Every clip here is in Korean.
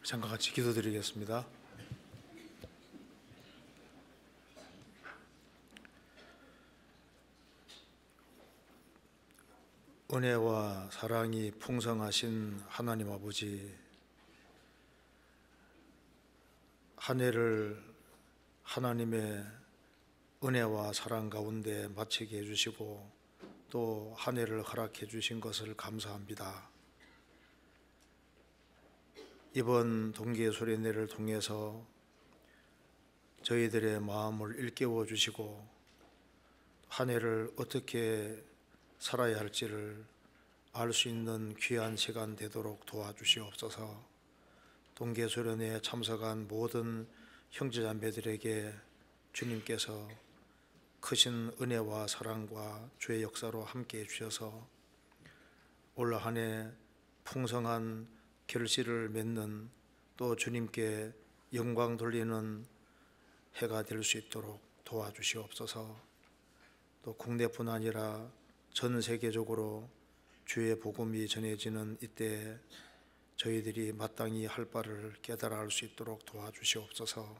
잠깐 같이 기도드리겠습니다. 은혜와 사랑이 풍성하신 하나님 아버지, 한 해를 하나님의 은혜와 사랑 가운데 마치게 해주시고 또 한 해를 허락해 주신 것을 감사합니다. 이번 동기의 소리내를 통해서 저희들의 마음을 일깨워 주시고 한 해를 어떻게 살아야 할지를 알 수 있는 귀한 시간 되도록 도와주시옵소서. 동기의 소리내에 참석한 모든 형제자매들에게 주님께서 크신 은혜와 사랑과 주의 역사로 함께해 주셔서 올 한 해 풍성한 결실을 맺는 또 주님께 영광 돌리는 해가 될 수 있도록 도와주시옵소서. 또 국내뿐 아니라 전 세계적으로 주의 복음이 전해지는 이때 저희들이 마땅히 할 바를 깨달아 알 수 있도록 도와주시옵소서.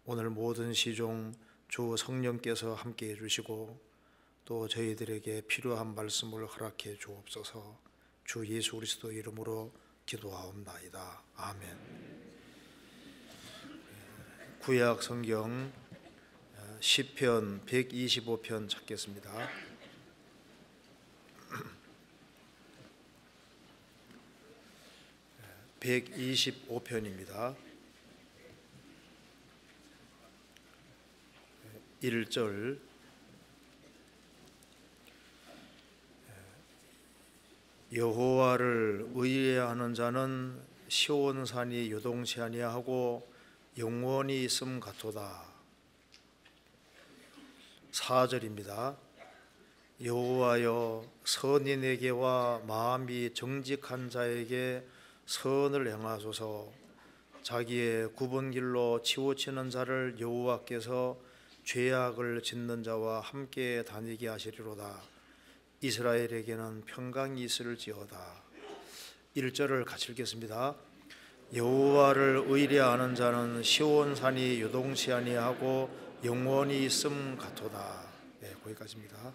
오늘 모든 시종 주 성령께서 함께해 주시고 또 저희들에게 필요한 말씀을 허락해 주옵소서. 주 예수 그리스도 이름으로 기도하옵나이다. 아멘. 구약 성경 시편 125편 찾겠습니다. (125편입니다) 1절 여호와를 의뢰하는 자는 시온산이 요동치 아니하고 영원히 있음 같도다. 4절입니다. 여호와여 선인에게와 마음이 정직한 자에게 선을 행하소서. 자기의 굽은 길로 치우치는 자를 여호와께서 죄악을 짓는 자와 함께 다니게 하시리로다. 이스라엘에게는 평강이 있을지어다. 1절을 같이 읽겠습니다. 여호와를 의뢰하는 자는 시온산이 요동치 아니하고 영원히 있음 같도다. 네, 거기까지입니다.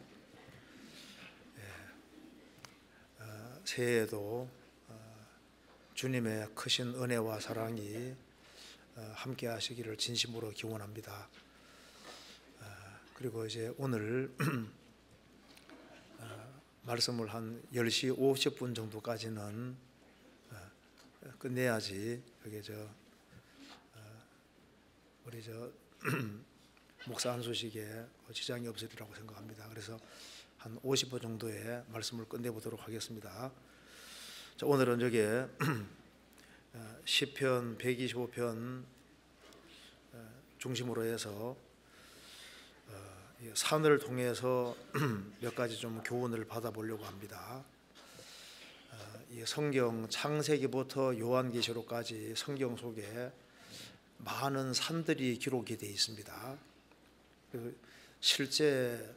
새해에도 주님의 크신 은혜와 사랑이 함께 하시기를 진심으로 기원합니다. 그리고 이제 오늘 말씀을 한 10시 50분 정도까지는 끝내야지 여기 우리 목사 한소식에 지장이 없으리라고 생각합니다. 그래서 한 50분 정도의 말씀을 끝내보도록 하겠습니다. 자, 오늘은 저게 시편 125편 중심으로 해서 산을 통해서 몇 가지 좀 교훈을 받아보려고 합니다. 이 성경 창세기부터 요한계시록까지 성경 속에 많은 산들이 기록이 되어 있습니다. 실제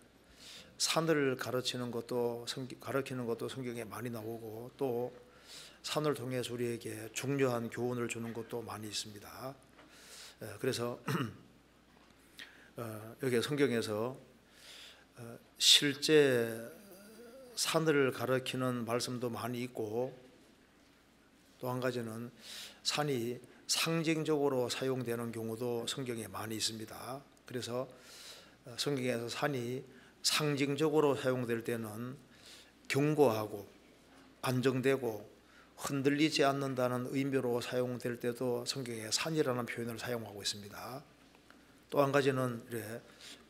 산을 가르치는 것도 성경에 많이 나오고 또 산을 통해서 우리에게 중요한 교훈을 주는 것도 많이 있습니다. 그래서 여기 성경에서 실제 산을 가리키는 말씀도 많이 있고 또 한 가지는 산이 상징적으로 사용되는 경우도 성경에 많이 있습니다. 그래서 성경에서 산이 상징적으로 사용될 때는 견고하고 안정되고 흔들리지 않는다는 의미로 사용될 때도 성경에 산이라는 표현을 사용하고 있습니다. 또 한 가지는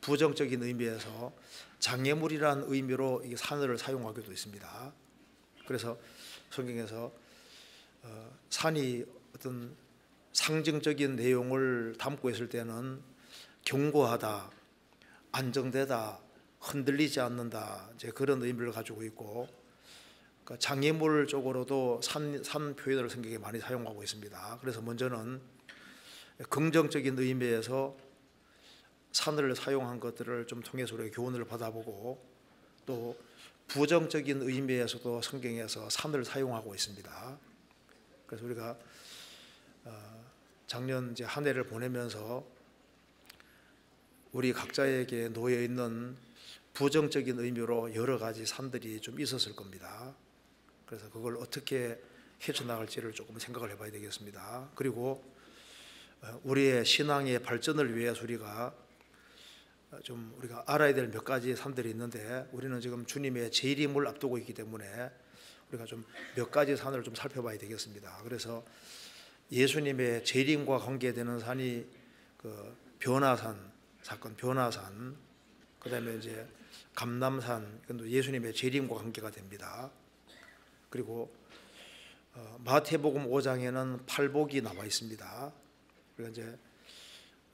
부정적인 의미에서 장애물이라는 의미로 이 산을 사용하기도 있습니다. 그래서 성경에서 산이 어떤 상징적인 내용을 담고 있을 때는 견고하다, 안정되다, 흔들리지 않는다, 이제 그런 의미를 가지고 있고, 그러니까 장애물 쪽으로도 산 표현을 성경에 많이 사용하고 있습니다. 그래서 먼저는 긍정적인 의미에서 산을 사용한 것들을 좀 통해서 우리가 교훈을 받아보고 또 부정적인 의미에서도 성경에서 산을 사용하고 있습니다. 그래서 우리가 작년 이제 한 해를 보내면서 우리 각자에게 놓여 있는 부정적인 의미로 여러 가지 산들이 좀 있었을 겁니다. 그래서 그걸 어떻게 헤쳐나갈지를 조금 생각을 해봐야 되겠습니다. 그리고 우리의 신앙의 발전을 위해서 우리가 알아야 될 몇 가지 산들이 있는데, 우리는 지금 주님의 재림을 앞두고 있기 때문에 우리가 좀 몇 가지 산을 좀 살펴봐야 되겠습니다. 그래서 예수님의 재림과 관계되는 산이 그 변화산 사건, 변화산, 그다음에 이제 감람산, 이건 예수님의 재림과 관계가 됩니다. 그리고 마태복음 5장에는 팔복이 나와 있습니다. 그러니까 이제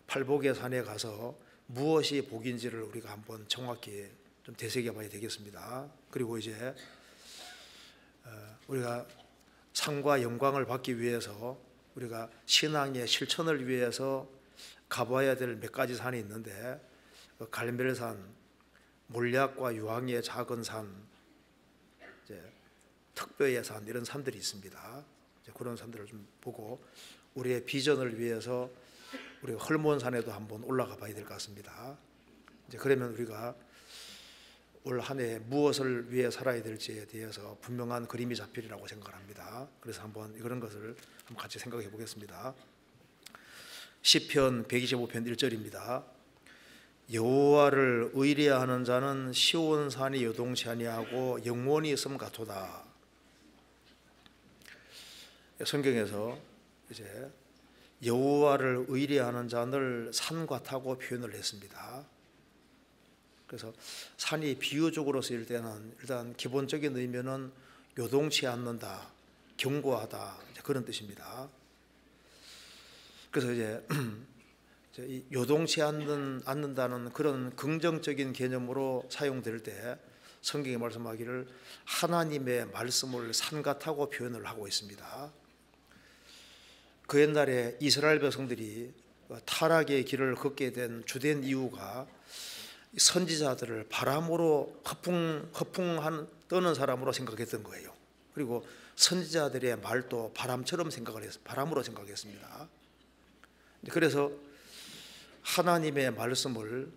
팔복의 산에 가서 무엇이 복인지를 우리가 한번 정확히 좀 되새겨봐야 되겠습니다. 그리고 이제 우리가 상과 영광을 받기 위해서 우리가 신앙의 실천을 위해서 가봐야 될 몇 가지 산이 있는데, 갈멜산, 몰약과 유황의 작은 산, 이제 특별의 산, 이런 산들이 있습니다. 이제 그런 산들을 좀 보고 우리의 비전을 위해서 우리 헐몬산에도 한번 올라가 봐야 될 것 같습니다. 이제 그러면 우리가 올 한 해 무엇을 위해 살아야 될지에 대해서 분명한 그림이 잡히리라고 생각합니다. 그래서 한번 이런 것을 한번 같이 생각해 보겠습니다. 시편 125편 1절입니다. 여호와를 의뢰하는 자는 시온 산이 요동치 아니하고 영원히 있음 같도다. 성경에서 이제 여호와를 의뢰하는 자를 산과 타고 표현을 했습니다. 그래서 산이 비유적으로 쓰일 때는 일단 기본적인 의미는 요동치 않는다, 견고하다, 그런 뜻입니다. 그래서 이제 요동치 않는다는 그런 긍정적인 개념으로 사용될 때 성경이 말씀하기를 하나님의 말씀을 산 같다고 표현을 하고 있습니다. 그 옛날에 이스라엘 백성들이 타락의 길을 걷게 된 주된 이유가 선지자들을 바람으로 허풍한 떠는 사람으로 생각했던 거예요. 그리고 선지자들의 말도 바람으로 생각했습니다. 그래서 하나님의 말씀을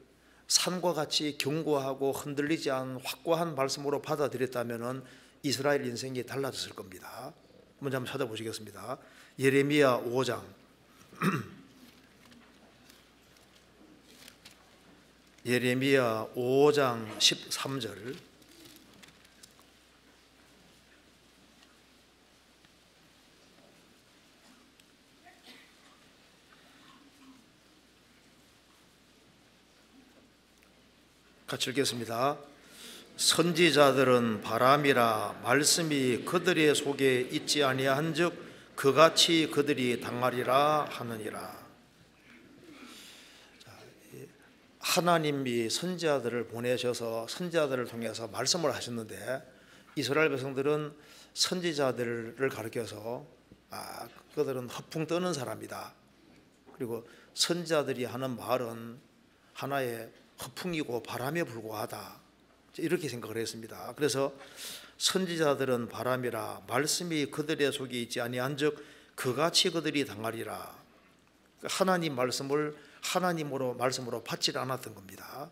산과 같이 견고하고 흔들리지 않은 확고한 말씀으로 받아들였다면 이스라엘 인생이 달라졌을 겁니다. 먼저 한번 찾아보시겠습니다. 예레미야 5장 예레미야 5장 13절 같이 읽겠습니다. 선지자들은 바람이라 말씀이 그들의 속에 있지 아니한즉 그같이 그들이 당하리라 하느니라. 하나님이 선지자들을 보내셔서 선지자들을 통해서 말씀을 하셨는데, 이스라엘 백성들은 선지자들을 가르쳐서 그들은 허풍 떠는 사람이다, 그리고 선지자들이 하는 말은 하나의 허풍이고 바람에 불과하다, 이렇게 생각을 했습니다. 그래서 선지자들은 바람이라 말씀이 그들의 속에 있지 아니한즉 그같이 그들이 당하리라. 하나님 말씀을 말씀으로 받지 않았던 겁니다.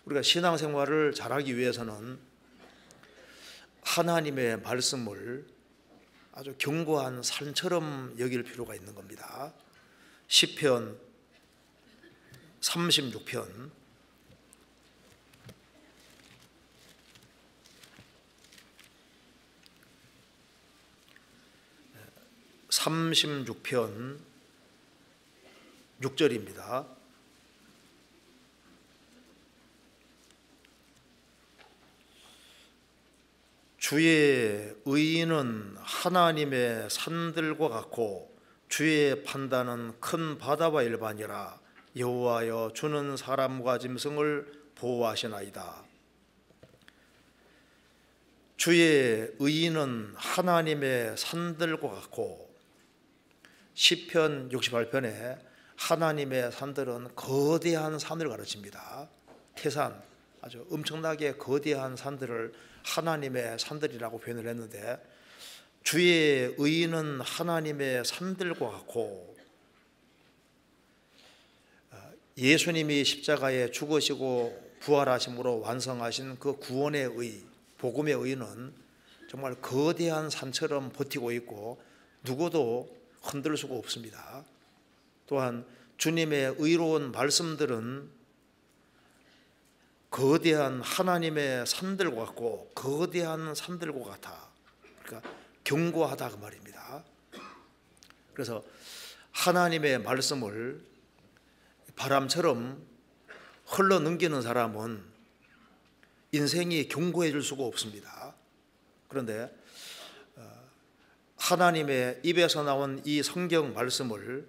우리가 신앙생활을 잘하기 위해서는 하나님의 말씀을 아주 견고한 산처럼 여길 필요가 있는 겁니다. 시편 36편 6절입니다. 주의 의인은 하나님의 산들과 같고 주의 판단은 큰 바다와 일반이라. 여호와여 주는 사람과 짐승을 보호하시나이다. 주의 의인은 하나님의 산들과 같고, 시편 68편에 하나님의 산들은 거대한 산을 가르칩니다. 태산, 아주 엄청나게 거대한 산들을 하나님의 산들이라고 표현을 했는데, 주의 의는 하나님의 산들과 같고, 예수님이 십자가에 죽으시고 부활하심으로 완성하신 그 구원의 의, 복음의 의는 정말 거대한 산처럼 버티고 있고 누구도 흔들 수가 없습니다. 또한 주님의 의로운 말씀들은 거대한 하나님의 산들과 같고, 거대한 산들과 같아. 그러니까 견고하다 그 말입니다. 그래서 하나님의 말씀을 바람처럼 흘러 넘기는 사람은 인생이 견고해질 수가 없습니다. 그런데 하나님의 입에서 나온 이 성경 말씀을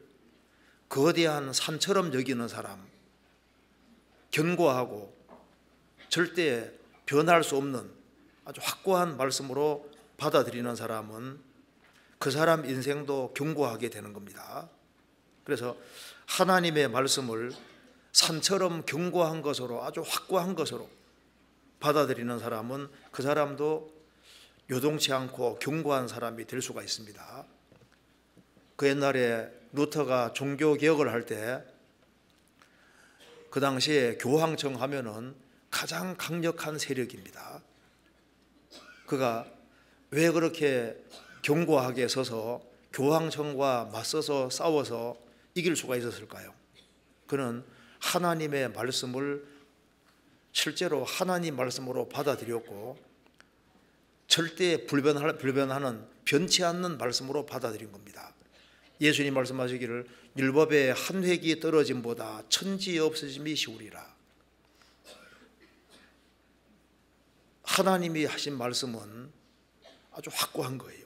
거대한 산처럼 여기는 사람, 견고하고 절대 변할 수 없는 아주 확고한 말씀으로 받아들이는 사람은 그 사람 인생도 견고하게 되는 겁니다. 그래서 하나님의 말씀을 산처럼 견고한 것으로, 아주 확고한 것으로 받아들이는 사람은 그 사람도 요동치 않고 견고한 사람이 될 수가 있습니다. 그 옛날에 루터가 종교개혁을 할 때 그 당시에 교황청 하면은 가장 강력한 세력입니다. 그가 왜 그렇게 견고하게 서서 교황청과 맞서서 싸워서 이길 수가 있었을까요? 그는 하나님의 말씀을 실제로 하나님 말씀으로 받아들였고, 절대 불변하는 변치 않는 말씀으로 받아들인 겁니다. 예수님 말씀하시기를 율법의 한 획이 떨어짐보다 천지 없어짐이 쉬우리라. 하나님이 하신 말씀은 아주 확고한 거예요.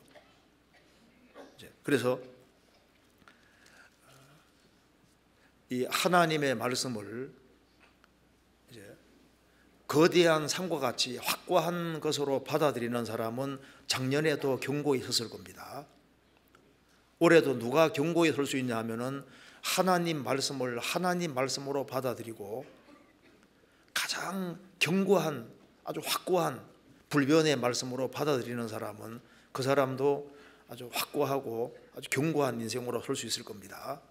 그래서 이 하나님의 말씀을 이제 거대한 산과 같이 확고한 것으로 받아들이는 사람은 작년에도 견고히 섰을 겁니다. 올해도 누가 견고히 설 수 있냐 하면은 하나님 말씀을 하나님 말씀으로 받아들이고 가장 견고한 아주 확고한 불변의 말씀으로 받아들이는 사람은 그 사람도 아주 확고하고 아주 견고한 인생으로 설 수 있을 겁니다.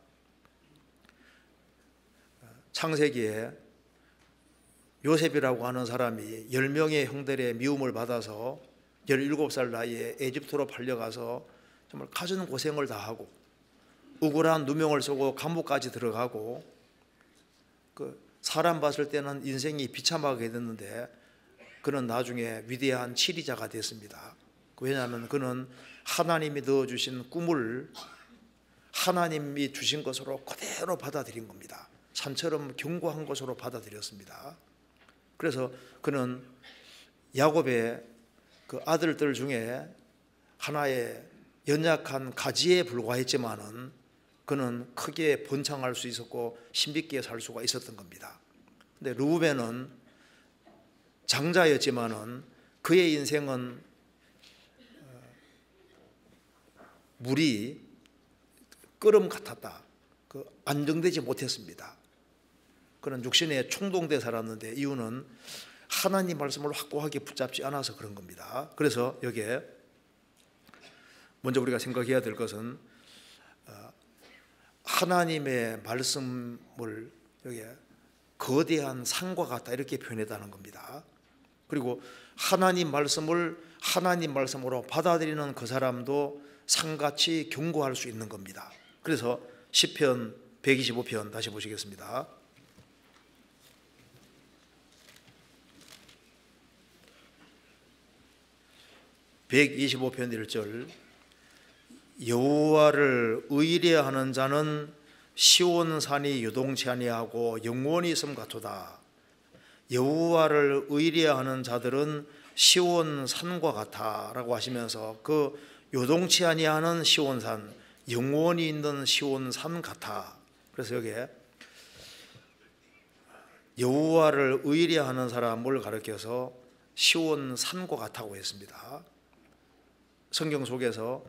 창세기에 요셉이라고 하는 사람이 10명의 형들의 미움을 받아서 17살 나이에 에집트로 팔려가서 정말 가진 고생을 다 하고 우울한 누명을 쓰고 감옥까지 들어가고, 그 사람 봤을 때는 인생이 비참하게 됐는데 그는 나중에 위대한 치리자가 됐습니다. 왜냐하면 그는 하나님이 넣어주신 꿈을 하나님이 주신 것으로 그대로 받아들인 겁니다. 산처럼 견고한 것으로 받아들였습니다. 그래서 그는 야곱의 그 아들들 중에 하나의 연약한 가지에 불과했지만은 그는 크게 번창할 수 있었고 힘있게 살 수가 있었던 겁니다. 근데 르우벤은 장자였지만은 그의 인생은 물이 끓음 같았다. 안정되지 못했습니다. 그는 육신에 충동돼 살았는데 이유는 하나님 말씀을 확고하게 붙잡지 않아서 그런 겁니다. 그래서 여기에 먼저 우리가 생각해야 될 것은 하나님의 말씀을 여기에 거대한 산과 같다 이렇게 표현했다는 겁니다. 그리고 하나님 말씀을 하나님 말씀으로 받아들이는 그 사람도 산같이 견고할 수 있는 겁니다. 그래서 시편 125편 다시 보시겠습니다. (125편) 1절 여호와를 의뢰하는 자는 시온산이 요동치 아니하고 영원히 있음 같도다. 여호와를 의뢰하는 자들은 시온산과 같아 라고 하시면서 그 요동치 아니하는 시온산, 영원히 있는 시온산 같아. 그래서 여기에 여호와를 의뢰하는 사람을 가리켜서 시온산과 같다고 했습니다. 성경 속에서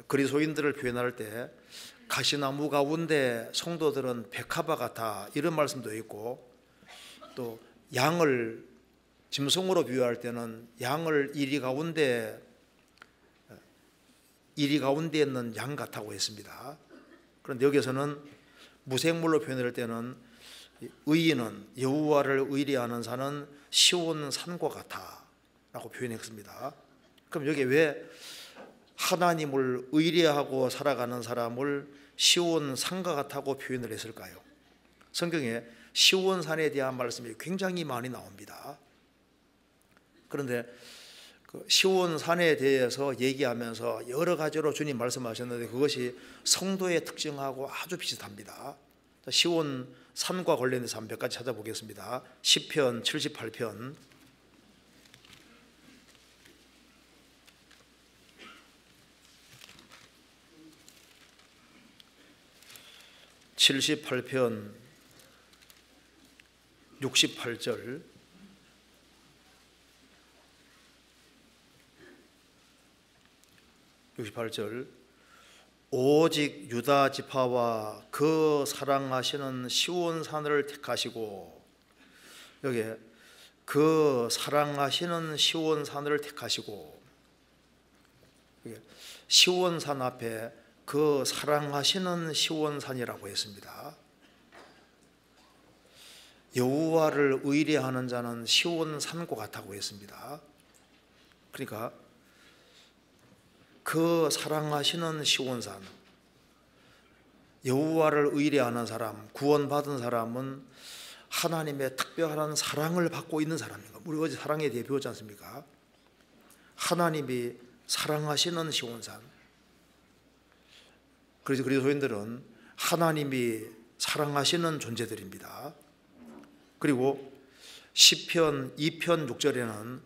그리스도인들을 표현할 때 가시나무 가운데 성도들은 백합화 같아 이런 말씀도 있고, 또 양을 짐승으로 비유할 때는 양을 이리 가운데 이리 가운데 있는 양 같다고 했습니다. 그런데 여기서는 무생물로 표현할 때는 의인은, 여호와를 의뢰하는 자는 시온 산과 같아 라고 표현했습니다. 그럼 여기 왜 하나님을 의뢰하고 살아가는 사람을 시온 산과 같다고 표현을 했을까요? 성경에 시온 산에 대한 말씀이 굉장히 많이 나옵니다. 그런데 그 시온 산에 대해서 얘기하면서 여러 가지로 주님 말씀하셨는데 그것이 성도의 특징하고 아주 비슷합니다. 시온 산과 관련해서 한 몇 가지 찾아보겠습니다. 시편 78편 68절 68절 오직 유다 지파와 그 사랑하시는 시온산을 택하시고, 여기 그 사랑하시는 시온산을 택하시고, 시온산 앞에 그 사랑하시는 시온산이라고 했습니다. 여호와를 의뢰하는 자는 시온산과 같다고 했습니다. 그러니까 그 사랑하시는 시온산, 여호와를 의뢰하는 사람, 구원받은 사람은 하나님의 특별한 사랑을 받고 있는 사람입니다. 우리 어제 사랑에 대해 배웠지 않습니까? 하나님이 사랑하시는 시온산. 그래서 그리스도인들은 하나님이 사랑하시는 존재들입니다. 그리고 시편 2편 6절에는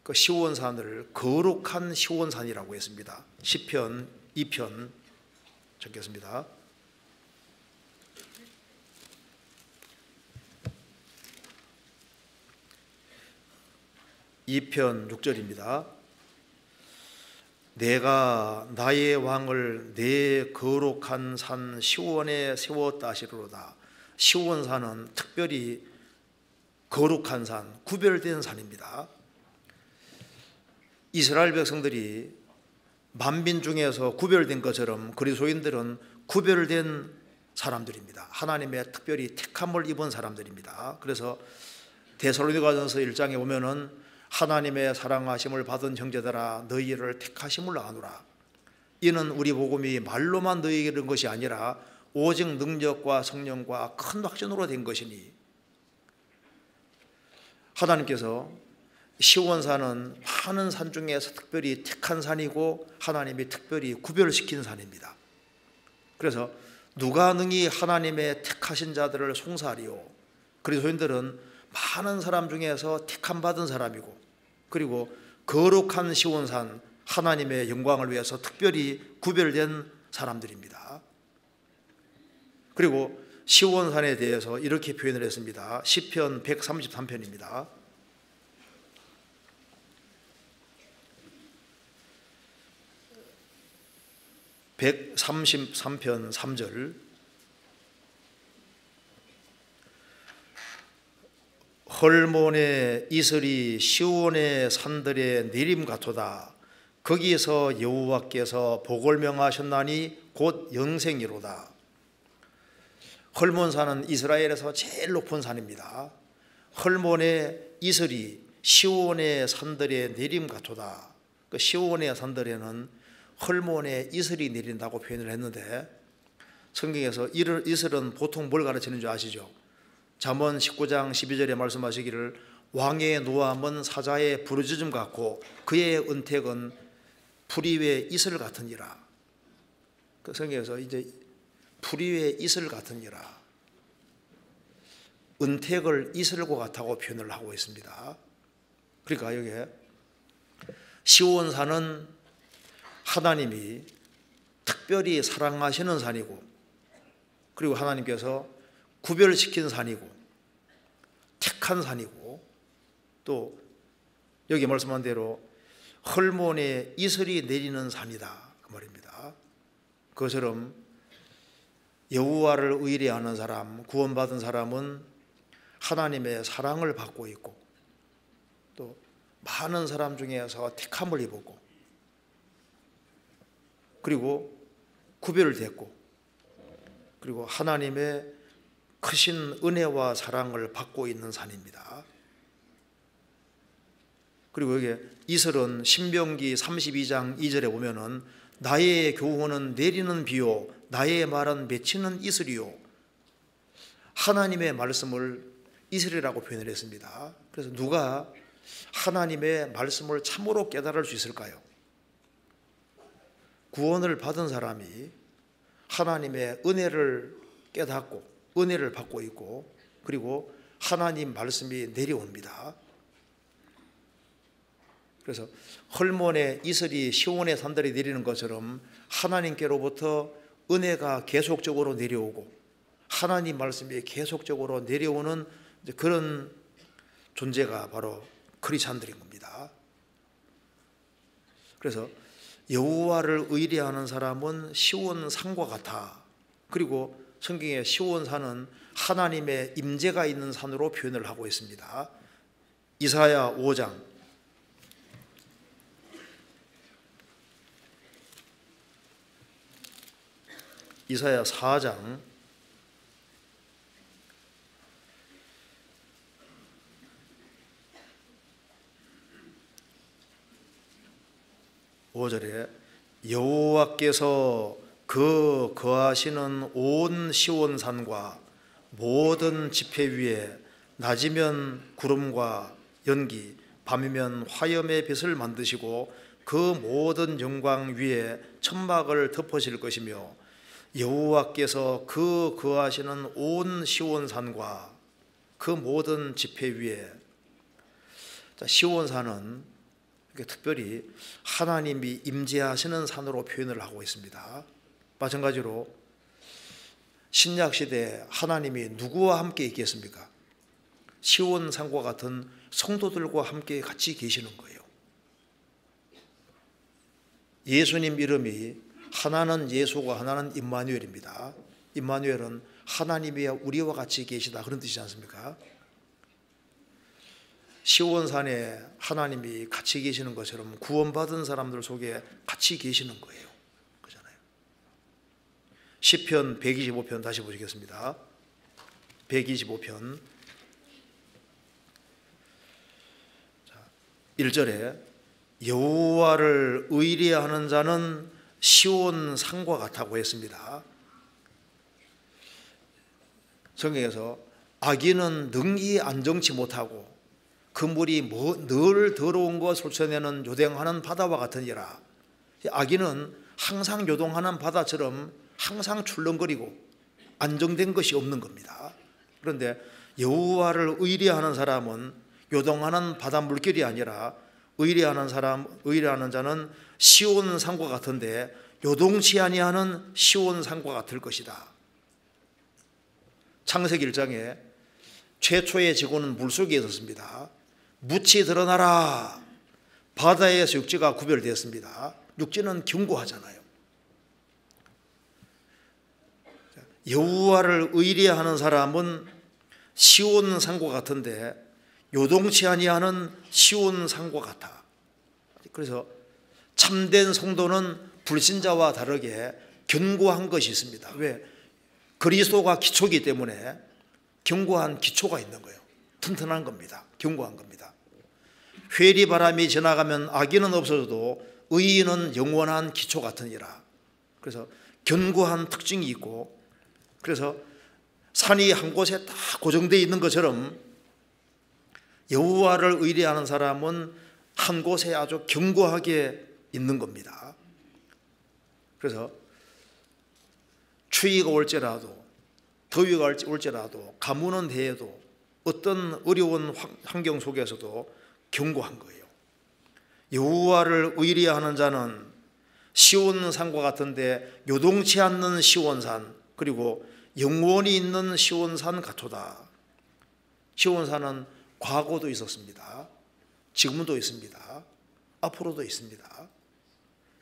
그 시온산을 거룩한 시온산이라고 했습니다. 시편 2편 적겠습니다. (2편) 6절입니다. 내가 나의 왕을 내 거룩한 산 시온에 세웠다 하시리로다. 시온산은 특별히 거룩한 산, 구별된 산입니다. 이스라엘 백성들이 만민 중에서 구별된 것처럼 그리스도인들은 구별된 사람들입니다. 하나님의 특별히 택함을 입은 사람들입니다. 그래서 데살로니가전서 1장에 보면은 하나님의 사랑하심을 받은 형제들아 너희를 택하심을 아노라. 이는 우리 복음이 말로만 너희에게 이른 것이 아니라 오직 능력과 성령과 큰 확신으로 된 것이니, 하나님께서 시온산은 많은 산 중에서 특별히 택한 산이고 하나님이 특별히 구별시킨 산입니다. 그래서 누가 능히 하나님의 택하신 자들을 송사하리요. 그리스도인들은 많은 사람 중에서 택함 받은 사람이고, 그리고 거룩한 시온산, 하나님의 영광을 위해서 특별히 구별된 사람들입니다. 그리고 시온산에 대해서 이렇게 표현을 했습니다. 시편 133편입니다. (133편) 3절 헐몬의 이슬이 시온의 산들의 내림 같도다. 거기서 여호와께서 복을 명하셨나니 곧 영생이로다. 헐몬산은 이스라엘에서 제일 높은 산입니다. 헐몬의 이슬이 시온의 산들의 내림 같도다. 그 시온의 산들에는 헐몬의 이슬이 내린다고 표현을 했는데, 성경에서 이슬은 보통 뭘 가르치는 줄 아시죠? 잠언 19장 12절에 말씀하시기를 왕의 노함은 사자의 부르짖음 같고 그의 은택은 풀이 위에 이슬 같으니라. 그 성경에서 이제 풀이 위에 이슬 같으니라, 은택을 이슬과 같다고 표현을 하고 있습니다. 그러니까 여기에 시온산은 하나님이 특별히 사랑하시는 산이고, 그리고 하나님께서 구별시킨 산이고 택한 산이고, 또 여기 말씀한 대로 헐몬에 이슬이 내리는 산이다 그 말입니다. 그것처럼 여호와를 의뢰하는 사람, 구원받은 사람은 하나님의 사랑을 받고 있고, 또 많은 사람 중에서 택함을 입었고, 그리고 구별됐고, 그리고 하나님의 크신 은혜와 사랑을 받고 있는 산입니다. 그리고 여기 이슬은 신명기 32장 2절에 보면은 나의 교훈은 내리는 비요 나의 말은 맺히는 이슬이요, 하나님의 말씀을 이슬이라고 표현을 했습니다. 그래서 누가 하나님의 말씀을 참으로 깨달을 수 있을까요? 구원을 받은 사람이 하나님의 은혜를 깨닫고 은혜를 받고 있고, 그리고 하나님 말씀이 내려옵니다. 그래서 헐몬의 이슬이 시온의 산들이 내리는 것처럼 하나님께로부터 은혜가 계속적으로 내려오고 하나님 말씀이 계속적으로 내려오는 그런 존재가 바로 크리스찬들인 겁니다. 그래서 여호와를 의뢰하는 사람은 시온 산과 같아. 그리고 성경의 시온 산은 하나님의 임재가 있는 산으로 표현을 하고 있습니다. 이사야 5장 이사야 4장 5절에 여호와께서 그 거하시는 온 시온산과 모든 지폐 위에 낮이면 구름과 연기, 밤이면 화염의 빛을 만드시고 그 모든 영광 위에 천막을 덮으실 것이며, 여호와께서 그 거하시는 온 시온산과 그 모든 지폐 위에, 시온산은 특별히 하나님이 임재하시는 산으로 표현을 하고 있습니다. 마찬가지로 신약시대에 하나님이 누구와 함께 있겠습니까? 시온산과 같은 성도들과 함께 같이 계시는 거예요. 예수님 이름이 하나는 예수고 하나는 임마누엘입니다. 임마누엘은 하나님이 우리와 같이 계시다, 그런 뜻이지 않습니까? 시온산에 하나님이 같이 계시는 것처럼 구원받은 사람들 속에 같이 계시는 거예요. 그렇잖아요. 시편 125편 다시 보시겠습니다. 125편 1절에 여호와를 의뢰하는 자는 시온산과 같다고 했습니다. 성경에서 악인은 능히 안정치 못하고 그 물이 늘 더러운 것 솟아내는 요동하는 바다와 같으니라. 악인은 항상 요동하는 바다처럼 항상 출렁거리고 안정된 것이 없는 겁니다. 그런데 여호와를 의뢰하는 사람은 요동하는 바다 물결이 아니라 의뢰하는 자는 시온산과 같은데 요동치 아니하는 시온산과 같을 것이다. 창세기 1장에 최초의 지구는 물속에 있었습니다. 묻이 드러나라. 바다에서 육지가 구별되었습니다. 육지는 견고하잖아요. 여호와를 의뢰하는 사람은 시온산과 같은데 요동치 아니하는 시온산과 같아. 그래서 참된 성도는 불신자와 다르게 견고한 것이 있습니다. 왜? 그리스도가 기초이기 때문에 견고한 기초가 있는 거예요. 튼튼한 겁니다. 견고한 겁니다. 회리바람이 지나가면 악인은 없어져도 의인은 영원한 기초 같으니라. 그래서 견고한 특징이 있고, 그래서 산이 한 곳에 다 고정되어 있는 것처럼 여호와를 의뢰하는 사람은 한 곳에 아주 견고하게 있는 겁니다. 그래서 추위가 올지라도 더위가 올지라도 가뭄은 대해도 어떤 어려운 환경 속에서도 견고한 거예요. 여호와를 의뢰하는 자는 시온산과 같은데 요동치 않는 시온산, 그리고 영원히 있는 시온산 같도다. 시온산은 과거도 있었습니다. 지금도 있습니다. 앞으로도 있습니다.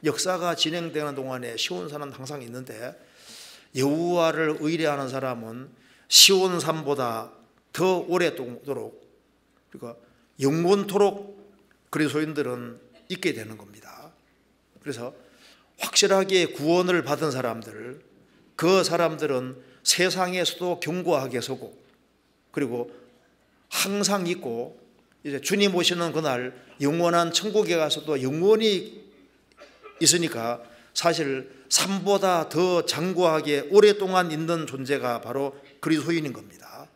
역사가 진행되는 동안에 시온산은 항상 있는데, 여호와를 의뢰하는 사람은 시온산보다 더 오래도록, 그러니까 영원토록 그리스도인들은 있게 되는 겁니다. 그래서 확실하게 구원을 받은 사람들, 그 사람들은 세상에서도 견고하게 서고, 그리고 항상 있고, 이제 주님 오시는 그날 영원한 천국에 가서도 영원히 있으니까 사실 삶보다 더 장구하게 오랫동안 있는 존재가 바로 그리스도인인 겁니다.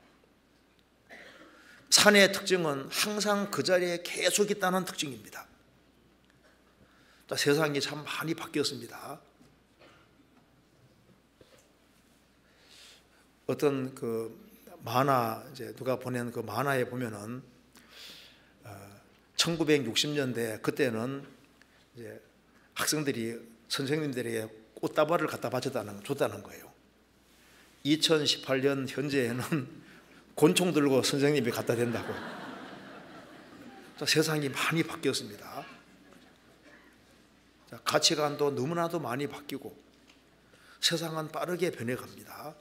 산의 특징은 항상 그 자리에 계속 있다는 특징입니다. 세상이 참 많이 바뀌었습니다. 어떤 그 만화, 이제 누가 보낸 그 만화에 보면은 1960년대 그때는 이제 학생들이 선생님들에게 꽃다발을 갖다 줬다는 거예요. 2018년 현재에는 권총 들고 선생님이 갖다 댄다고. 세상이 많이 바뀌었습니다. 가치관도 너무나도 많이 바뀌고 세상은 빠르게 변해갑니다.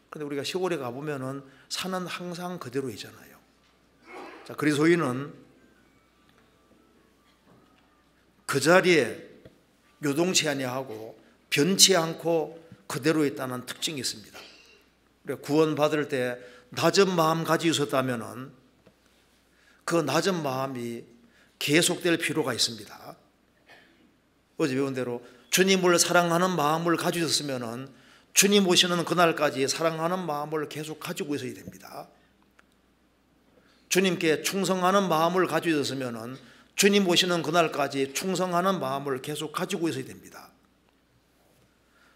그런데 우리가 시골에 가보면은 산은 항상 그대로 있잖아요. 그리스도인은 그 자리에 요동치 아니하고 변치 않고 그대로 있다는 특징이 있습니다. 우리가 구원받을 때 낮은 마음 가지고 있었다면은 그 낮은 마음이 계속될 필요가 있습니다. 어제 배운 대로 주님을 사랑하는 마음을 가지고 있었으면은 주님 오시는 그날까지 사랑하는 마음을 계속 가지고 있어야 됩니다. 주님께 충성하는 마음을 가지고 있었으면은 주님 오시는 그날까지 충성하는 마음을 계속 가지고 있어야 됩니다.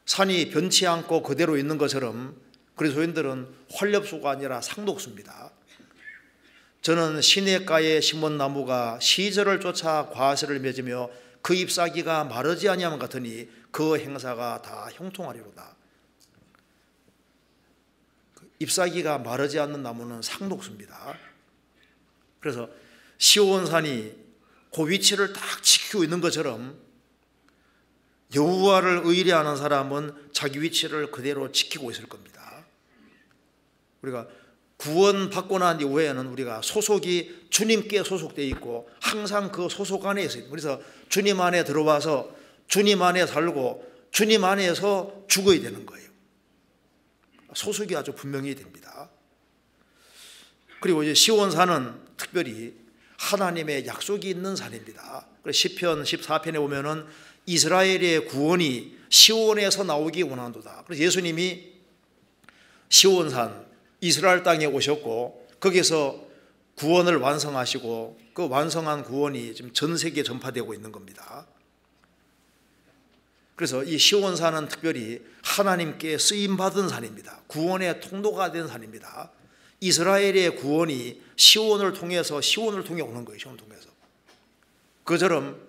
산이 변치 않고 그대로 있는 것처럼 그리스도인들은 활렵수가 아니라 상독수입니다. 저는 시냇가에 심은 나무가 시절을 쫓아 과실을 맺으며 그 잎사귀가 마르지 아니함 같으니 그 행사가 다 형통하리로다. 잎사귀가 마르지 않는 나무는 상독수입니다. 그래서 시온산이 그 위치를 딱 지키고 있는 것처럼 여호와를 의뢰하는 사람은 자기 위치를 그대로 지키고 있을 겁니다. 우리가 구원받고 난 이후에는 우리가 소속이 주님께 소속되어 있고 항상 그 소속 안에 있어요. 그래서 주님 안에 들어와서 주님 안에 살고 주님 안에서 죽어야 되는 거예요. 소속이 아주 분명히 됩니다. 그리고 이제 시온산은 특별히 하나님의 약속이 있는 산입니다. 시편 14편에 보면은 이스라엘의 구원이 시온에서 나오기 원한도다. 그래서 예수님이 시온산 이스라엘 땅에 오셨고 거기서 구원을 완성하시고 그 완성한 구원이 지금 전 세계에 전파되고 있는 겁니다. 그래서 이 시온산은 특별히 하나님께 쓰임받은 산입니다. 구원의 통로가 된 산입니다. 이스라엘의 구원이 시온을 통해 오는 거예요. 시온을 통해서. 그처럼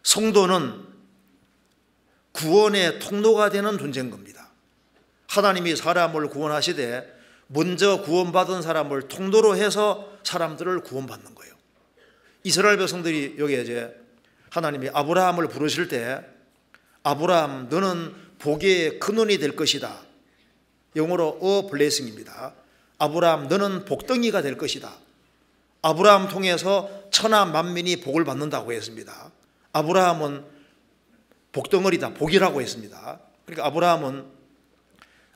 성도는 구원의 통로가 되는 존재인 겁니다. 하나님이 사람을 구원하시되 먼저 구원받은 사람을 통로로 해서 사람들을 구원받는 거예요. 이스라엘 백성들이 여기에 이제 하나님이 아브라함을 부르실 때 아브라함 너는 복의 근원이 될 것이다. 영어로 a blessing입니다. 아브라함 너는 복덩이가 될 것이다. 아브라함 통해서 천하 만민이 복을 받는다고 했습니다. 아브라함은 복덩어리다, 복이라고 했습니다. 그러니까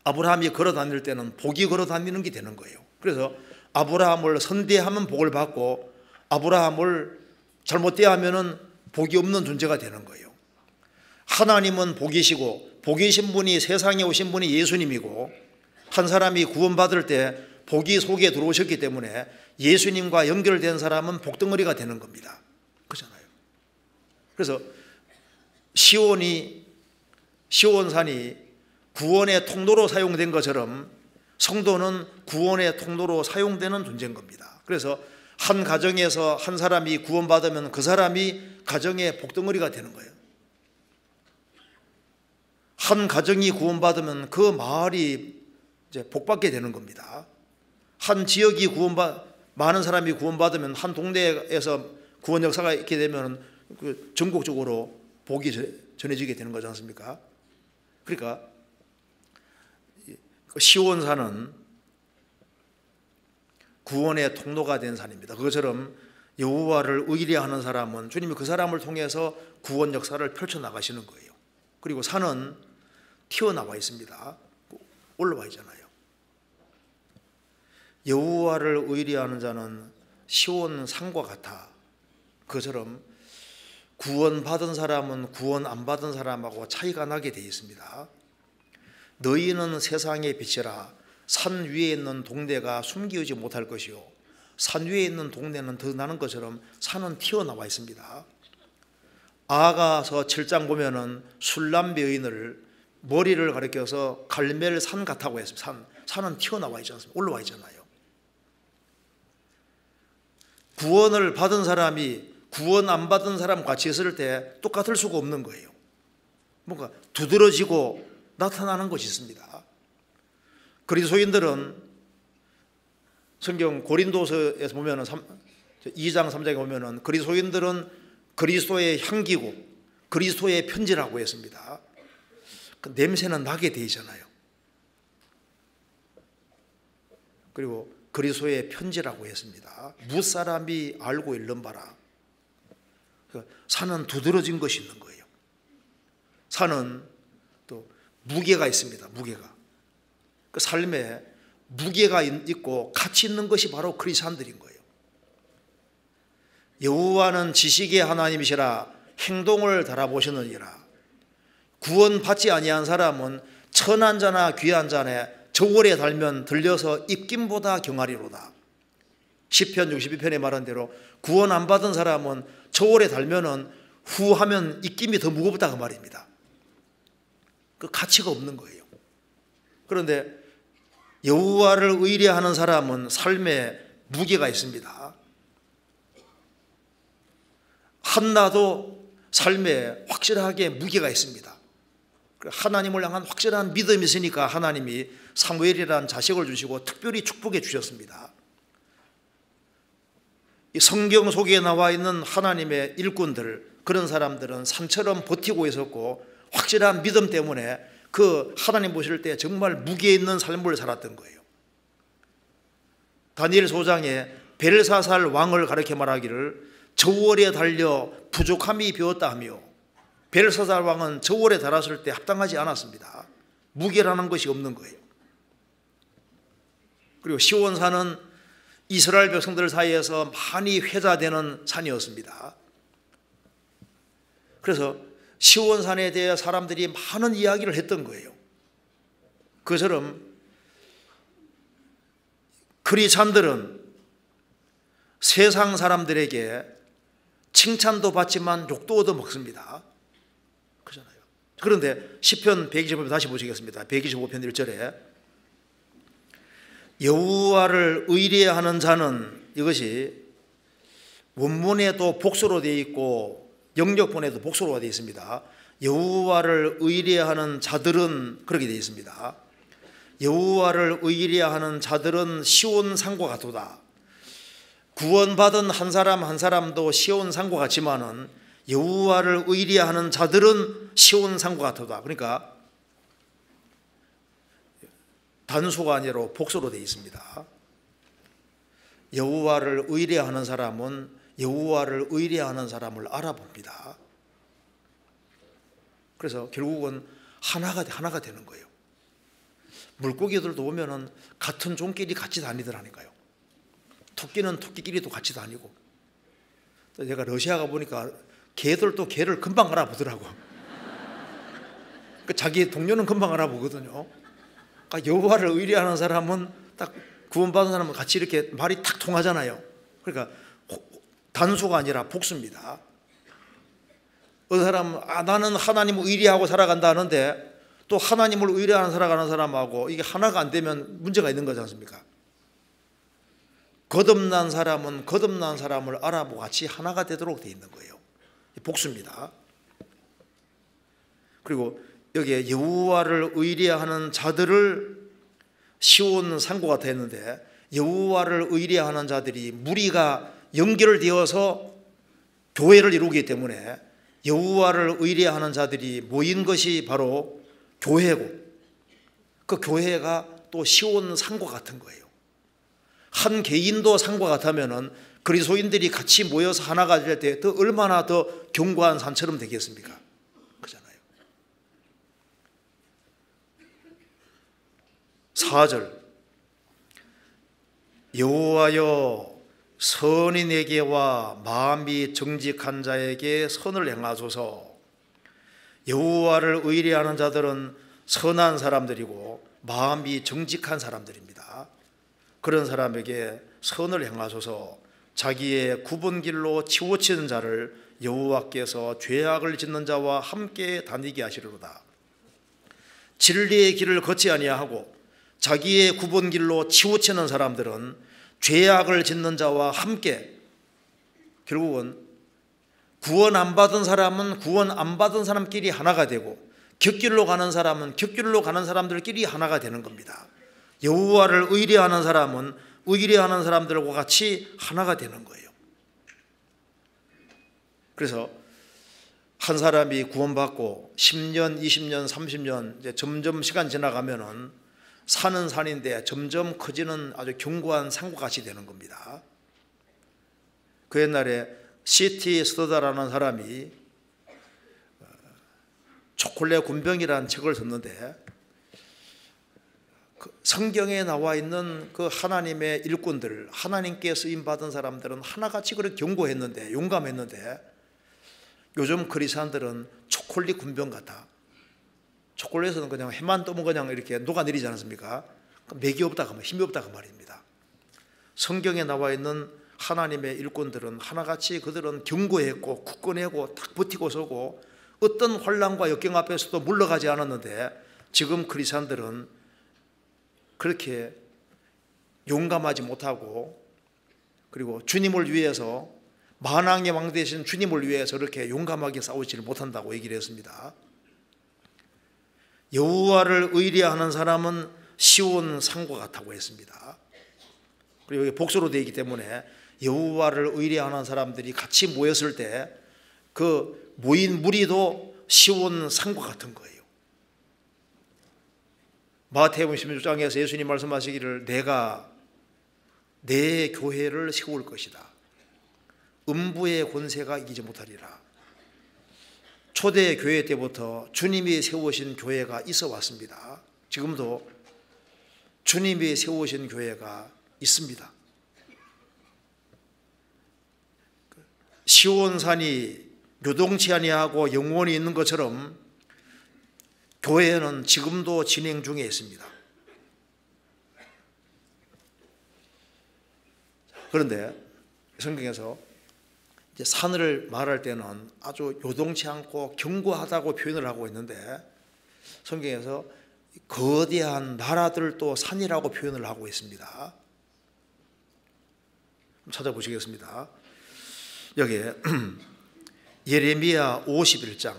아브라함이 걸어 다닐 때는 복이 걸어 다니는 게 되는 거예요. 그래서 아브라함을 선대하면 복을 받고 아브라함을 잘못 대하면은 복이 없는 존재가 되는 거예요. 하나님은 복이시고 복이신 분이 세상에 오신 분이 예수님이고 한 사람이 구원받을 때 복이 속에 들어오셨기 때문에 예수님과 연결된 사람은 복덩어리가 되는 겁니다. 그렇잖아요. 그래서 시온산이 구원의 통로로 사용된 것처럼 성도는 구원의 통로로 사용되는 존재인 겁니다. 그래서 한 가정에서 한 사람이 구원받으면 그 사람이 가정의 복덩어리가 되는 거예요. 한 가정이 구원받으면 그 마을이 이제 복받게 되는 겁니다. 한 지역이 많은 사람이 구원받으면 한 동네에서 구원 역사가 있게 되면 그 전국적으로 복이 전해지게 되는 거지 않습니까? 그러니까 시온산은 구원의 통로가 된 산입니다. 그것처럼 여호와를 의뢰하는 사람은 주님이 그 사람을 통해서 구원 역사를 펼쳐나가시는 거예요. 그리고 산은 튀어나와 있습니다. 올라와 있잖아요. 여호와를 의뢰하는 자는 시온 산과 같아. 그처럼 구원받은 사람은 구원 안 받은 사람하고 차이가 나게 되어 있습니다. 너희는 세상의 빛이라. 산 위에 있는 동네가 숨기지 못할 것이요 산 위에 있는 동네는 더 나는 것처럼 산은 튀어나와 있습니다. 아가서 7장 보면은 술람 여인을 머리를 가리켜서 갈멜산 같다고 했습니다. 산은 튀어나와 있지 않습니까? 올라와 있잖아요. 구원을 받은 사람이 구원 안 받은 사람 같이 있을 때 똑같을 수가 없는 거예요. 뭔가 두드러지고 나타나는 것이 있습니다. 그리스도인들은 성경 고린도서에서 보면은 2장 3장에 보면은 그리스도인들은 그리스도의 향기고 그리스도의 편지라고 했습니다. 그 냄새는 나게 돼 있잖아요. 그리고 그리스도의 편지라고 했습니다. 무사람이 알고 읽는 바라. 산은 두드러진 것이 있는 거예요. 산은 또 무게가 있습니다. 무게가. 그 삶에 무게가 있고 가치 있는 것이 바로 크리스찬들인 거예요. 여호와는 지식의 하나님이시라 행동을 달아보시느니라. 구원받지 아니한 사람은 천한 자나 귀한 자네 저월에 달면 들려서 입김보다 경하리로다. 시편 62편에 말한 대로 구원 안 받은 사람은 저월에 달면은 후하면 입김이 더 무겁다 그 말입니다. 그 가치가 없는 거예요. 그런데 여호와를 의뢰하는 사람은 삶에 무게가 있습니다. 한나도 삶에 확실하게 무게가 있습니다. 하나님을 향한 확실한 믿음이 있으니까 하나님이 사무엘이라는 자식을 주시고 특별히 축복해 주셨습니다. 이 성경 속에 나와 있는 하나님의 일꾼들, 그런 사람들은 산처럼 버티고 있었고 확실한 믿음 때문에 그 하나님 보실 때 정말 무게 있는 삶을 살았던 거예요. 다니엘 소장에 벨사살 왕을 가르쳐 말하기를 저월에 달려 부족함이 배었다 하며, 벨사살 왕은 저월에 달았을 때 합당하지 않았습니다. 무게라는 것이 없는 거예요. 그리고 시온산은 이스라엘 백성들 사이에서 많이 회자되는 산이었습니다. 그래서 시온산에 대해 사람들이 많은 이야기를 했던 거예요. 그처럼 크리스찬들은 세상 사람들에게 칭찬도 받지만 욕도 얻어먹습니다. 그렇잖아요. 그런데 시편 125편 다시 보시겠습니다. 125편 1절에 여호와를 의뢰하는 자는, 이것이 원문에도 복수로 되어 있고 영역본에도 복수로 되어 있습니다. 여호와를 의뢰하는 자들은 그렇게 되어 있습니다. 여호와를 의뢰하는 자들은 시온산과 같도다. 구원받은 한 사람 한 사람도 시온산과 같지만은 여호와를 의뢰하는 자들은 시온산과 같도다. 그러니까 단수가 아니라 복수로 되어 있습니다. 여호와를 의뢰하는 사람은 여호와를 의뢰하는 사람을 알아봅니다. 그래서 결국은 하나가 되는 거예요. 물고기들도 보면은 같은 종끼리 같이 다니더라니까요. 토끼는 토끼끼리도 같이 다니고. 제가 러시아 가 보니까 개들도 개를 금방 알아보더라고. 자기 동료는 금방 알아보거든요. 그러니까 여호와를 의뢰하는 사람은 딱 구원받은 사람은 같이 이렇게 말이 탁 통하잖아요. 그러니까 단수가 아니라 복수입니다. 어떤 사람은 나는 하나님을 의뢰하고 살아간다 하는데 또 하나님을 의뢰하는 살아가는 사람하고 이게 하나가 안 되면 문제가 있는 거지 않습니까? 거듭난 사람은 거듭난 사람을 알아보고 같이 하나가 되도록 되어 있는 거예요. 복수입니다. 그리고 여기에 여호와를 의뢰하는 자들을 시온산과 같아 했는데, 여호와를 의뢰하는 자들이 무리가 연결되어서 교회를 이루기 때문에 여호와를 의뢰하는 자들이 모인 것이 바로 교회고, 그 교회가 또 시온산과 같은 거예요. 한 개인도 산과 같으면은 그리스도인들이 같이 모여서 하나가 될 때 더 얼마나 더 견고한 산처럼 되겠습니까? 그렇잖아요. 4절 여호와여 선인에게와 마음이 정직한 자에게 선을 행하소서. 여호와를 의뢰하는 자들은 선한 사람들이고 마음이 정직한 사람들입니다. 그런 사람에게 선을 행하소서. 자기의 굽은 길로 치우치는 자를 여호와께서 죄악을 짓는 자와 함께 다니게 하시리로다. 진리의 길을 걷지 아니하고 자기의 굽은 길로 치우치는 사람들은 죄악을 짓는 자와 함께, 결국은 구원 안 받은 사람은 구원 안 받은 사람끼리 하나가 되고 곁길로 가는 사람은 곁길로 가는 사람들끼리 하나가 되는 겁니다. 여호와를 의뢰하는 사람은 의뢰하는 사람들과 같이 하나가 되는 거예요. 그래서 한 사람이 구원받고 10년, 20년, 30년 이제 점점 시간 지나가면은 산은 산인데 점점 커지는 아주 견고한 산과 같이 되는 겁니다. 그 옛날에 C.T. 스터다라는 사람이 초콜릿 군병이라는 책을 썼는데 그 성경에 나와 있는 그 하나님의 일꾼들, 하나님께 쓰임 받은 사람들은 하나같이 그렇게 견고했는데, 용감했는데 요즘 크리스찬들은 초콜릿 군병 같아. 초콜릿은 그냥 해만 떠면 그냥 이렇게 녹아내리지 않습니까? 맥이 없다, 힘이 없다 그 말입니다. 성경에 나와 있는 하나님의 일꾼들은 하나같이 그들은 견고했고 굳건하고 딱 버티고 서고 어떤 환난과 역경 앞에서도 물러가지 않았는데, 지금 크리스찬들은 그렇게 용감하지 못하고, 그리고 주님을 위해서, 만왕의 왕 되신 주님을 위해서 이렇게 용감하게 싸우지를 못한다고 얘기를 했습니다. 여호와를 의뢰하는 사람은 시온 산과 같다고 했습니다. 그리고 여기 복수로 되어 있기 때문에 여호와를 의뢰하는 사람들이 같이 모였을 때 그 모인 무리도 시온 산과 같은 거예요. 마태복음 16장에서 예수님 말씀하시기를 내가 내 교회를 세울 것이다. 음부의 권세가 이기지 못하리라. 초대 교회 때부터 주님이 세우신 교회가 있어 왔습니다. 지금도 주님이 세우신 교회가 있습니다. 시온산이 요동치 아니하고 영원히 있는 것처럼 교회는 지금도 진행 중에 있습니다. 그런데 성경에서 이제 산을 말할 때는 아주 요동치 않고 견고하다고 표현을 하고 있는데, 성경에서 거대한 나라들도 산이라고 표현을 하고 있습니다. 찾아보시겠습니다. 여기에 예레미야 51장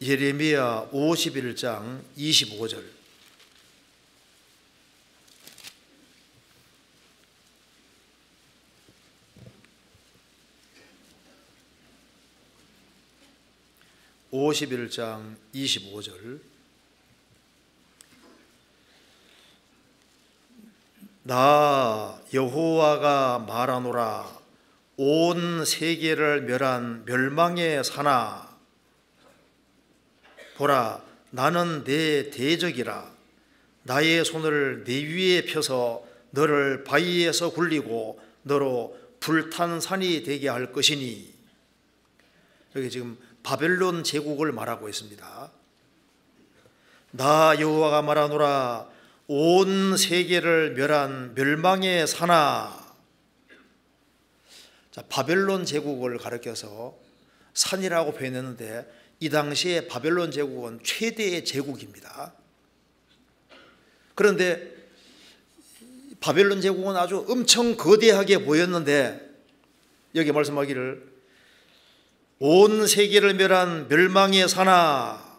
예레미야 51장 25절 (51장 25절) 나 여호와가 말하노라. 온 세계를 멸한 멸망의 산아, 보라, 나는 내 대적이라. 나의 손을 네 위에 펴서 너를 바위에서 굴리고 너로 불탄 산이 되게 할 것이니. 여기 지금 바벨론 제국을 말하고 있습니다. 나 여호와가 말하노라. 온 세계를 멸한 멸망의 산아. 자, 바벨론 제국을 가리켜서 산이라고 표현했는데, 이 당시에 바벨론 제국은 최대의 제국입니다. 그런데 바벨론 제국은 아주 엄청 거대하게 보였는데, 여기 말씀하기를 온 세계를 멸한 멸망의 산아,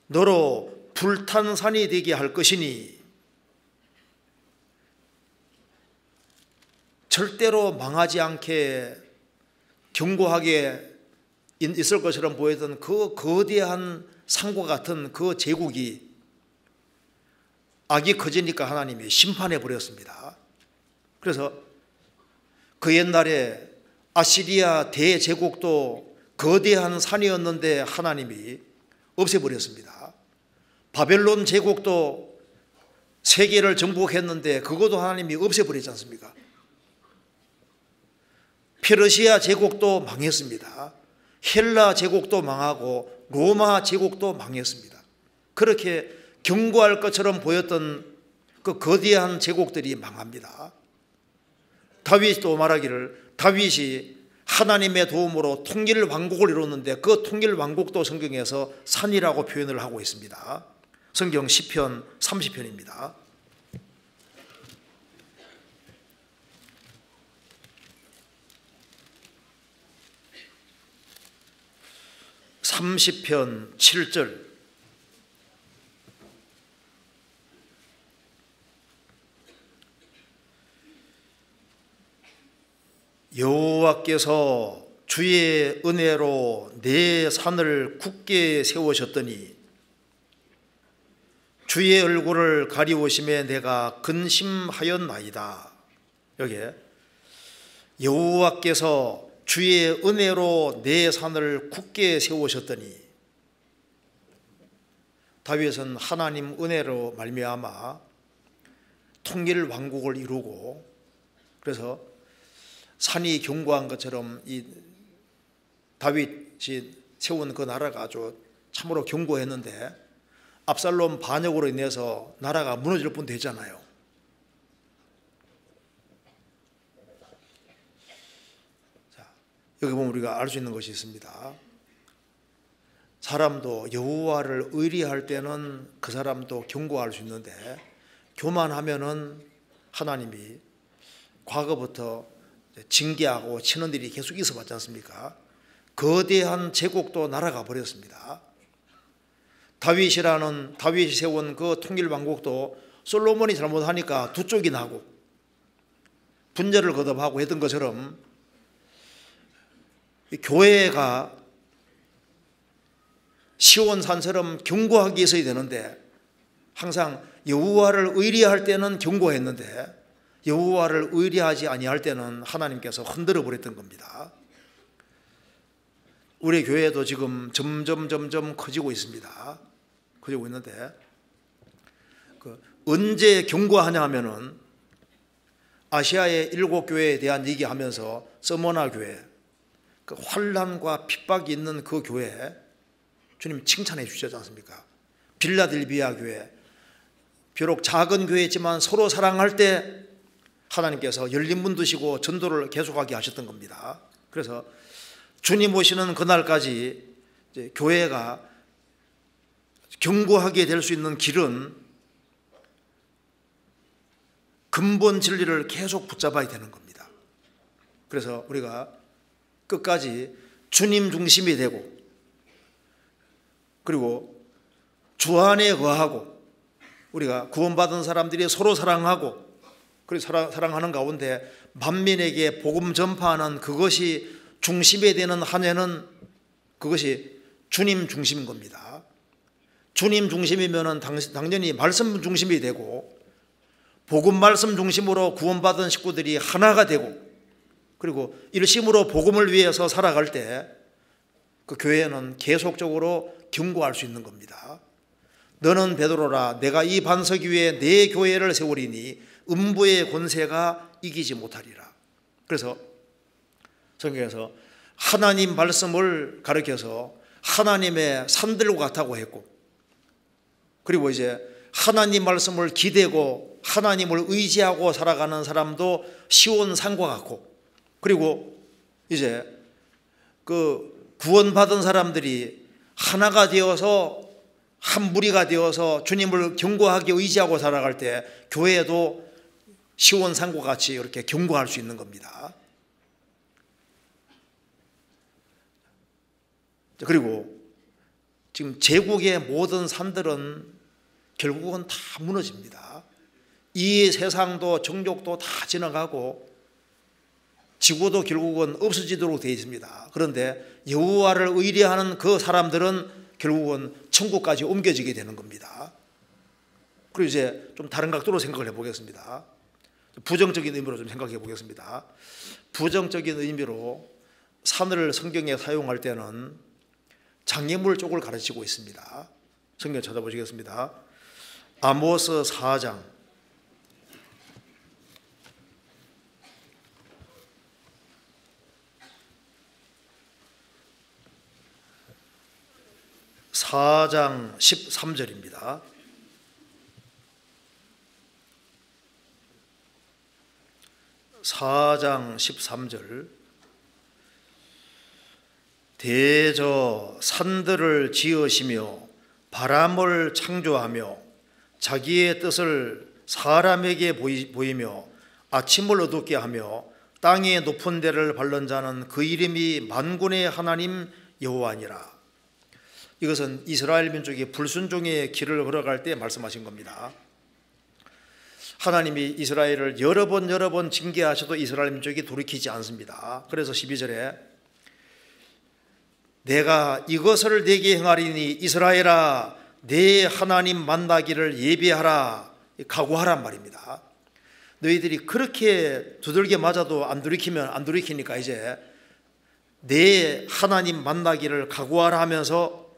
너로 불탄 산이 되게 할 것이니. 절대로 망하지 않게 견고하게 있을 것처럼 보이던 그 거대한 산과 같은 그 제국이 악이 커지니까 하나님이 심판해 버렸습니다. 그래서 그 옛날에 아시리아 대제국도 거대한 산이었는데 하나님이 없애버렸습니다. 바벨론 제국도 세계를 정복했는데 그것도 하나님이 없애버리지 않습니까? 페르시아 제국도 망했습니다. 헬라 제국도 망하고 로마 제국도 망했습니다. 그렇게 경고할 것처럼 보였던 그 거대한 제국들이 망합니다. 다윗이 또 말하기를 다윗이 하나님의 도움으로 통일 왕국을 이뤘는데 그 통일 왕국도 성경에서 산이라고 표현을 하고 있습니다. 성경 시편 30편입니다. (30편) 7절 여호와께서 주의 은혜로 내 산을 굳게 세우셨더니 주의 얼굴을 가리우심에 내가 근심하였나이다. 여기에 여호와께서 주의 은혜로 내 산을 굳게 세우셨더니, 다윗은 하나님 은혜로 말미암아 통일 왕국을 이루고, 그래서 산이 견고한 것처럼 이 다윗이 세운 그 나라가 아주 참으로 견고했는데 압살롬 반역으로 인해서 나라가 무너질 뻔 되잖아요. 자, 여기 보면 우리가 알 수 있는 것이 있습니다. 사람도 여호와를 의리할 때는 그 사람도 견고할 수 있는데 교만하면은 하나님이 과거부터 징계하고 치는 일이 계속 있어 봤지 않습니까? 거대한 제국도 날아가 버렸습니다. 다윗이 세운 그 통일 왕국도 솔로몬이 잘못하니까 두 쪽이 나고 분열을 거듭하고 했던 것처럼 교회가 시온산처럼 견고하게 있어야 되는데 항상 여호와를 의리할 때는 견고했는데 여호와를 의리하지 아니할 때는 하나님께서 흔들어 버렸던 겁니다. 우리 교회도 지금 점점 커지고 있습니다. 커지고 있는데 언제 견고하냐 하면은 아시아의 7교회에 대한 얘기하면서 서머나 교회, 그 환난과 핍박이 있는 그 교회 주님 칭찬해 주셨지 않습니까? 빌라델비아 교회, 비록 작은 교회지만 서로 사랑할 때 하나님께서 열린 문 두시고 전도를 계속하게 하셨던 겁니다. 그래서 주님 오시는 그날까지 이제 교회가 견고하게 될 수 있는 길은 근본 진리를 계속 붙잡아야 되는 겁니다. 그래서 우리가 끝까지 주님 중심이 되고 그리고 주 안에 거하고 우리가 구원받은 사람들이 서로 사랑하고 그리고 사랑하는 가운데 만민에게 복음 전파하는 그것이 중심이 되는 한 해는 그것이 주님 중심인 겁니다. 주님 중심이면은 당연히 말씀 중심이 되고 복음 말씀 중심으로 구원받은 식구들이 하나가 되고 그리고 일심으로 복음을 위해서 살아갈 때 그 교회는 계속적으로 견고할 수 있는 겁니다. 너는 베드로라, 내가 이 반석 위에 내 교회를 세우리니 음부의 권세가 이기지 못하리라. 그래서 성경에서 하나님 말씀을 가르쳐서 하나님의 산들과 같다고 했고 그리고 이제 하나님 말씀을 기대고 하나님을 의지하고 살아가는 사람도 시온산과 같고 그리고 이제 그 구원받은 사람들이 하나가 되어서 한 무리가 되어서 주님을 견고하게 의지하고 살아갈 때 교회도 시온산과 같이 이렇게 견고할 수 있는 겁니다. 그리고 지금 제국의 모든 산들은 결국은 다 무너집니다. 이 세상도 정욕도 다 지나가고 지구도 결국은 없어지도록 되어 있습니다. 그런데 여호와를 의뢰하는 그 사람들은 결국은 천국까지 옮겨지게 되는 겁니다. 그리고 이제 좀 다른 각도로 생각을 해보겠습니다. 부정적인 의미로 좀 생각해 보겠습니다. 부정적인 의미로 산을 성경에 사용할 때는 장애물 쪽을 가르치고 있습니다. 성경 찾아보시겠습니다. 아모스 4장 13절입니다. (4장 13절) 대저 산들을 지으시며 바람을 창조하며 자기의 뜻을 사람에게 보이며 아침을 어둡게 하며 땅의 높은 데를 밟는 자는 그 이름이 만군의 하나님 여호와니라. 이것은 이스라엘 민족이 불순종의 길을 걸어갈 때 말씀하신 겁니다. 하나님이 이스라엘을 여러 번 징계하셔도 이스라엘 민족이 돌이키지 않습니다. 그래서 12절에 내가 이것을 네게 행하리니 이스라엘아 내 하나님 만나기를 예비하라, 각오하란 말입니다. 너희들이 그렇게 두들겨 맞아도 안 돌이키니까 이제 내 하나님 만나기를 각오하라 하면서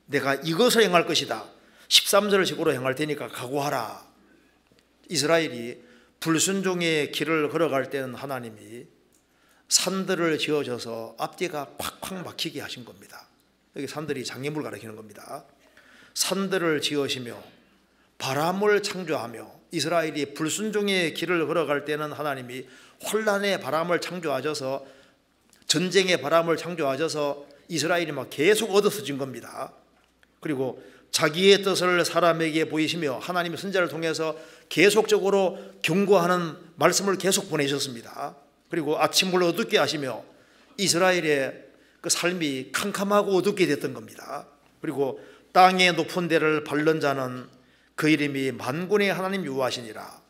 내가 이것을 행할 것이다. 13절을 식으로 행할 테니까 각오하라. 이스라엘이 불순종의 길을 걸어갈 때는 하나님이 산들을 지어줘서 앞뒤가 콱콱 막히게 하신 겁니다. 여기 산들이 장애물 가리키는 겁니다. 산들을 지으시며 바람을 창조하며, 이스라엘이 불순종의 길을 걸어갈 때는 하나님이 혼란의 바람을 창조하셔서, 전쟁의 바람을 창조하셔서 이스라엘이 막 계속 얻어서진 겁니다. 그리고 자기의 뜻을 사람에게 보이시며, 하나님의 선지자를 통해서 계속적으로 경고하는 말씀을 계속 보내셨습니다. 그리고 아침을 어둡게 하시며 이스라엘의 그 삶이 캄캄하고 어둡게 됐던 겁니다. 그리고 땅의 높은 데를 밟는 자는 그 이름이 만군의 하나님 여호와시니라.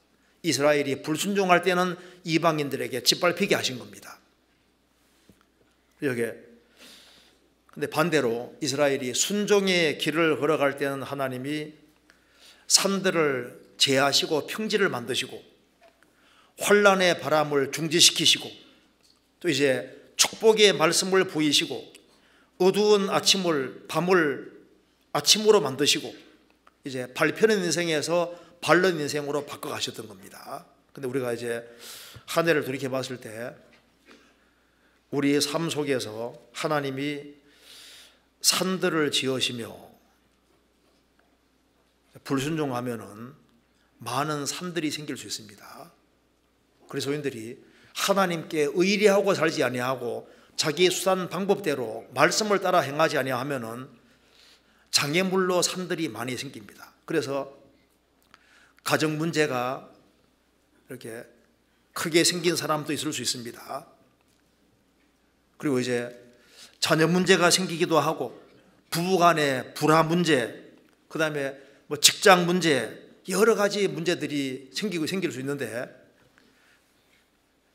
이스라엘이 불순종할 때는 이방인들에게 짓밟히게 하신 겁니다. 근데 반대로 이스라엘이 순종의 길을 걸어갈 때는 하나님이 산들을 제하시고 평지를 만드시고 환란의 바람을 중지시키시고, 또 이제 축복의 말씀을 보이시고, 어두운 밤을 아침으로 만드시고, 이제 밟히는 인생에서 바른 인생으로 바꿔가셨던 겁니다. 근데 우리가 이제 한 해를 돌이켜 봤을 때 우리의 삶 속에서 하나님이 산들을 지으시며 불순종하면은 많은 산들이 생길 수 있습니다. 그리스도인들이 하나님께 의리하고 살지 아니하고 자기의 수단 방법대로 말씀을 따라 행하지 아니하면은 장애물로 산들이 많이 생깁니다. 그래서 가정 문제가 이렇게 크게 생긴 사람도 있을 수 있습니다. 그리고 이제 자녀 문제가 생기기도 하고, 부부간의 불화 문제, 그 다음에 뭐 직장 문제, 여러 가지 문제들이 생길 수 있는데,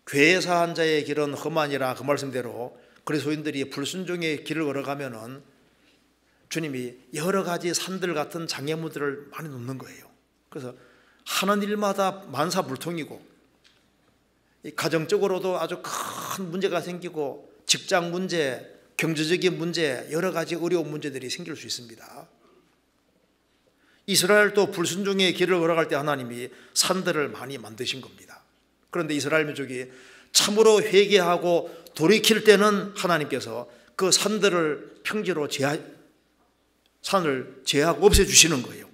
괴사한 자의 길은 험하니라, 그 말씀대로 그리스도인들이 불순종의 길을 걸어가면은 주님이 여러 가지 산들 같은 장애물들을 많이 놓는 거예요. 그래서 하는 일마다 만사불통이고, 가정적으로도 아주 큰 문제가 생기고, 직장 문제, 경제적인 문제, 여러 가지 어려운 문제들이 생길 수 있습니다. 이스라엘도 불순종의 길을 걸어갈 때 하나님이 산들을 많이 만드신 겁니다. 그런데 이스라엘 민족이 참으로 회개하고 돌이킬 때는 하나님께서 그 산들을 평지로 산을 제하고 없애주시는 거예요.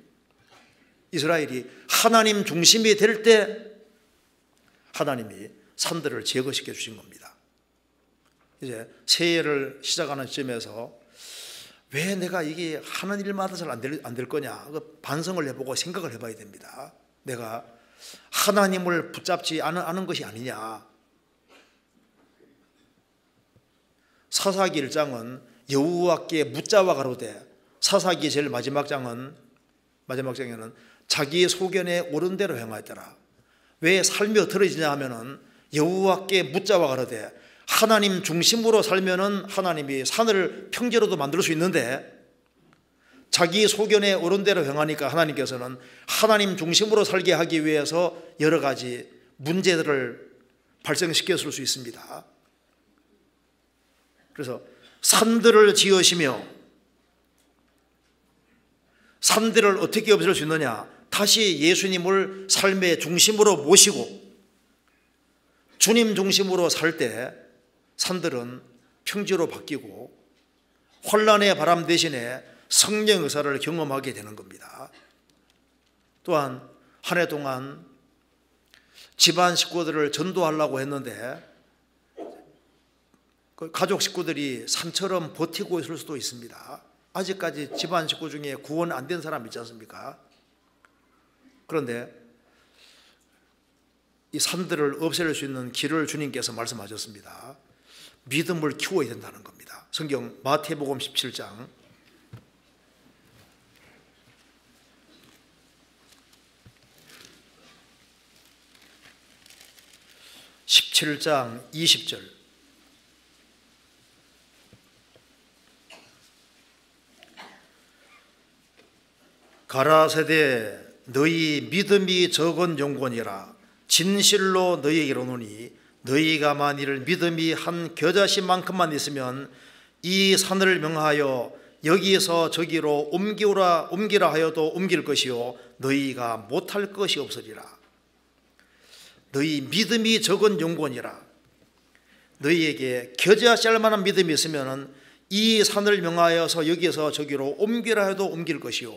이스라엘이 하나님 중심이 될 때 하나님이 산들을 제거시켜 주신 겁니다. 이제 새해를 시작하는 시점에서 왜 내가 이게 하는 일마다 잘 안 될 거냐, 반성을 해보고 생각을 해봐야 됩니다. 내가 하나님을 붙잡지 않은 것이 아니냐. 사사기 1장은 여호와께 묻자와 가로되, 사사기 제일 마지막 장에는 자기의 소견에 옳은 대로 행하였더라. 왜 삶이 어떠러지냐 하면은 여호와께 묻자와 가로되, 하나님 중심으로 살면은 하나님이 산을 평지로도 만들 수 있는데, 자기 소견에 옳은 대로 행하니까 하나님께서는 하나님 중심으로 살게 하기 위해서 여러 가지 문제들을 발생시켰을 수 있습니다. 그래서 산들을 지으시며, 산들을 어떻게 없앨 수 있느냐? 다시 예수님을 삶의 중심으로 모시고 주님 중심으로 살 때 산들은 평지로 바뀌고 혼란의 바람 대신에 성령 의사를 경험하게 되는 겁니다. 또한 한 해 동안 집안 식구들을 전도하려고 했는데 가족 식구들이 산처럼 버티고 있을 수도 있습니다. 아직까지 집안 식구 중에 구원 안 된 사람 있지 않습니까? 그런데 이 산들을 없앨 수 있는 길을 주님께서 말씀하셨습니다. 믿음을 키워야 된다는 겁니다. 성경 마태복음 17장 20절 가라사대 너희 믿음이 적은 영혼이라 진실로 너희에게로 오노니 너희가 만일 믿음이 한 겨자씨만큼만 있으면 이 산을 명하여 여기에서 저기로 옮기라 하여도 옮길 것이요 너희가 못할 것이 없으리라. 너희 믿음이 적은 영혼이라. 너희에게 겨자씨만한 믿음이 있으면 이 산을 명하여서 여기에서 저기로 옮기라 해도 옮길 것이요.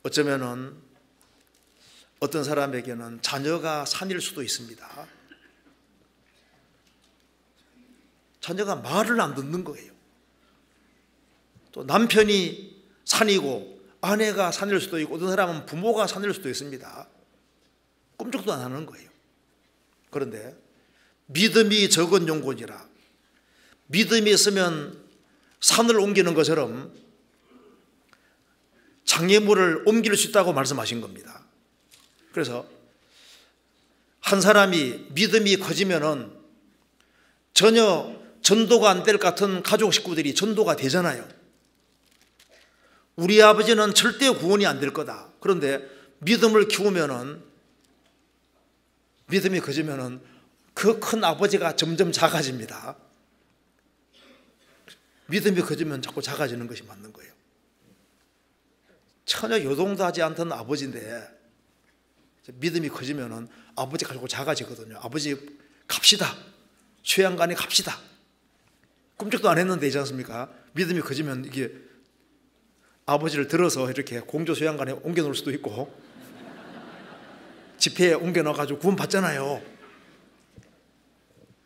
어쩌면은 어떤 사람에게는 자녀가 산일 수도 있습니다. 자녀가 말을 안 듣는 거예요. 또 남편이 산이고 아내가 산일 수도 있고 어떤 사람은 부모가 산일 수도 있습니다. 꿈쩍도 안 하는 거예요. 그런데 믿음이 적은 영혼이라. 믿음이 있으면 산을 옮기는 것처럼 장애물을 옮길 수 있다고 말씀하신 겁니다. 그래서 한 사람이 믿음이 커지면은 전혀 전도가 안 될 것 같은 가족 식구들이 전도가 되잖아요. 우리 아버지는 절대 구원이 안 될 거다. 그런데 믿음을 키우면은, 믿음이 커지면은 그 큰 아버지가 점점 작아집니다. 믿음이 커지면 자꾸 작아지는 것이 맞는 거예요. 전혀 요동도 하지 않던 아버지인데 믿음이 커지면은 아버지가 자꾸 작아지거든요. 아버지 갑시다. 휴양간에 갑시다. 꿈쩍도 안 했는데 있지 않습니까? 믿음이 커지면 이게 아버지를 들어서 이렇게 공조 휴양간에 옮겨 놓을 수도 있고 집회에 옮겨 넣어가지고 구원 받잖아요.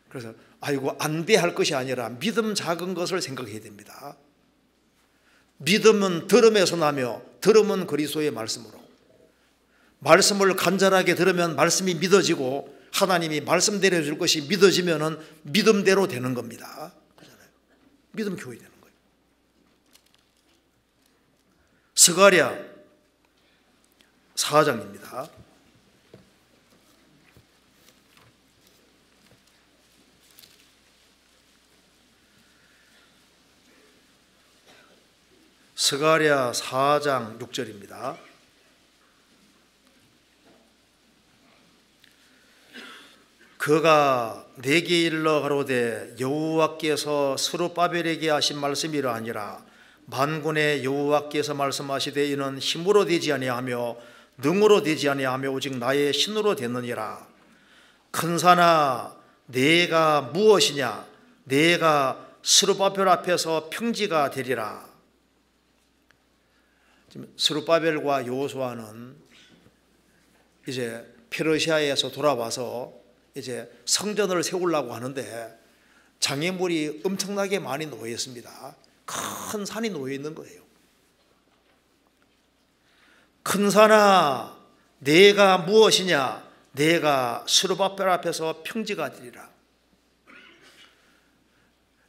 그래서 아이고 안 돼 할 것이 아니라 믿음 작은 것을 생각해야 됩니다. 믿음은 들음에서 나며 들음은 그리스도의 말씀으로. 말씀을 간절하게 들으면 말씀이 믿어지고 하나님이 말씀대로 해줄 것이 믿어지면은 믿음대로 되는 겁니다. 그렇잖아요. 믿음 교회 되는 거예요. 스가랴 4장입니다. 스가랴 4장 6절입니다. 그가 내게 일러 가로되 여호와께서 스룹바벨에게 하신 말씀이라 아니라 만군의 여호와께서 말씀하시되 이는 힘으로 되지 아니하며 능으로 되지 아니하며 오직 나의 신으로 되느니라. 큰 산아 내가 무엇이냐 내가 스룹바벨 앞에서 평지가 되리라. 스룹바벨과 여호수아는 이제 페르시아에서 돌아와서 이제 성전을 세우려고 하는데 장애물이 엄청나게 많이 놓여 있습니다. 큰 산이 놓여 있는 거예요. 큰 산아 내가 무엇이냐 내가 스룹바벨 앞에서 평지가 되리라.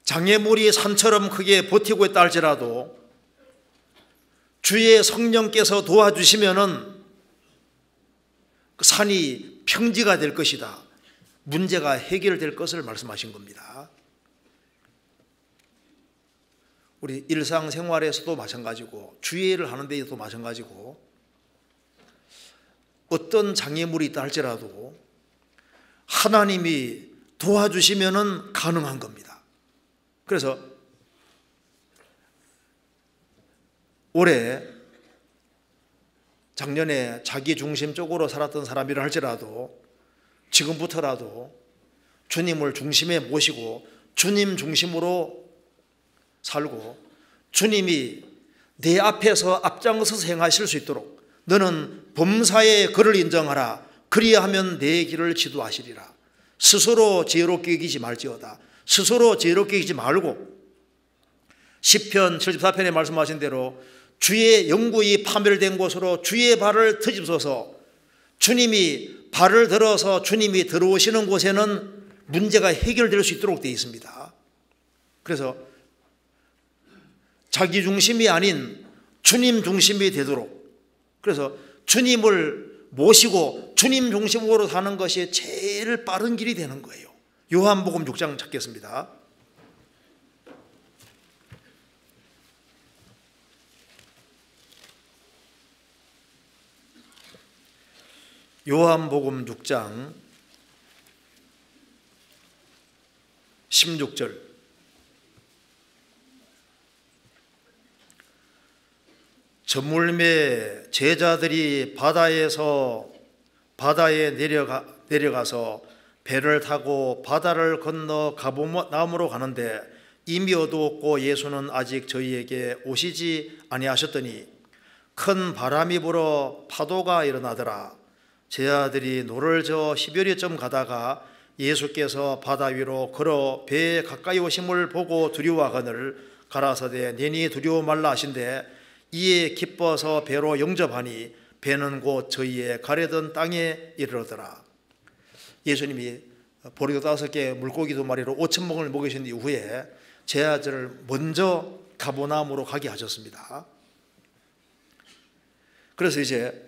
장애물이 산처럼 크게 버티고 있다 할지라도 주의 성령께서 도와주시면은 그 산이 평지가 될 것이다. 문제가 해결될 것을 말씀하신 겁니다. 우리 일상생활에서도 마찬가지고 주의 일을 하는 데에도 마찬가지고 어떤 장애물이 있다 할지라도 하나님이 도와주시면은 가능한 겁니다. 그래서 올해 작년에 자기 중심적으로 살았던 사람이라 할지라도 지금부터라도 주님을 중심에 모시고 주님 중심으로 살고 주님이 내 앞에서 앞장서서 행하실 수 있도록 너는 범사의 그를 인정하라. 그리하면 내 길을 지도하시리라. 스스로 지혜롭게 여기지 말지어다. 스스로 지혜롭게 여기지 말고 시편 74편에 말씀하신 대로 주의 영구히 파멸된 곳으로 주의 발을 트집소서. 주님이 발을 들어서 주님이 들어오시는 곳에는 문제가 해결될 수 있도록 되어 있습니다. 그래서 자기 중심이 아닌 주님 중심이 되도록, 그래서 주님을 모시고 주님 중심으로 사는 것이 제일 빠른 길이 되는 거예요. 요한복음 6장 찾겠습니다. 요한복음 6장 16절. 저물매 제자들이 바다에 내려가서 배를 타고 바다를 건너 가버나움으로 가는데 이미 어두웠고 예수는 아직 저희에게 오시지 아니하셨더니 큰 바람이 불어 파도가 일어나더라. 제자들이 노를 저어 10여리쯤 가다가 예수께서 바다 위로 걸어 배에 가까이 오심을 보고 두려워하거늘 가라사대 내니 두려워 말라 하신대 이에 기뻐서 배로 영접하니 배는 곧 저희의 가려던 땅에 이르러더라. 예수님이 보리도 5개 물고기 2마리로 5,000명을 먹이신 이후에 제자들을 먼저 가버나움으로 가게 하셨습니다. 그래서 이제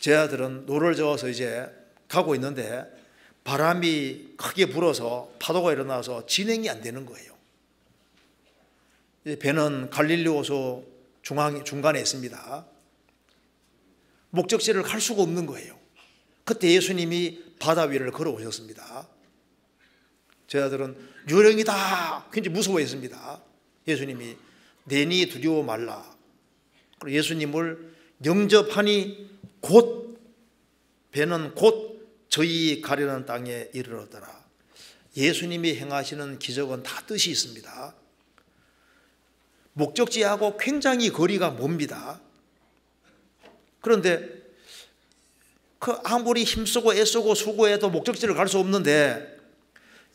제자들은 노를 저어서 이제 가고 있는데 바람이 크게 불어서 파도가 일어나서 진행이 안 되는 거예요. 배는 갈릴리 호수 중간에 있습니다. 목적지를 갈 수가 없는 거예요. 그때 예수님이 바다 위를 걸어오셨습니다. 제자들은 유령이다 굉장히 무서워했습니다. 예수님이 내니 두려워 말라. 그리고 예수님을 영접하니 배는 곧 저희 가려는 땅에 이르러더라. 예수님이 행하시는 기적은 다 뜻이 있습니다. 목적지하고 굉장히 거리가 멉니다. 그런데 아무리 힘쓰고 애쓰고 수고해도 목적지를 갈 수 없는데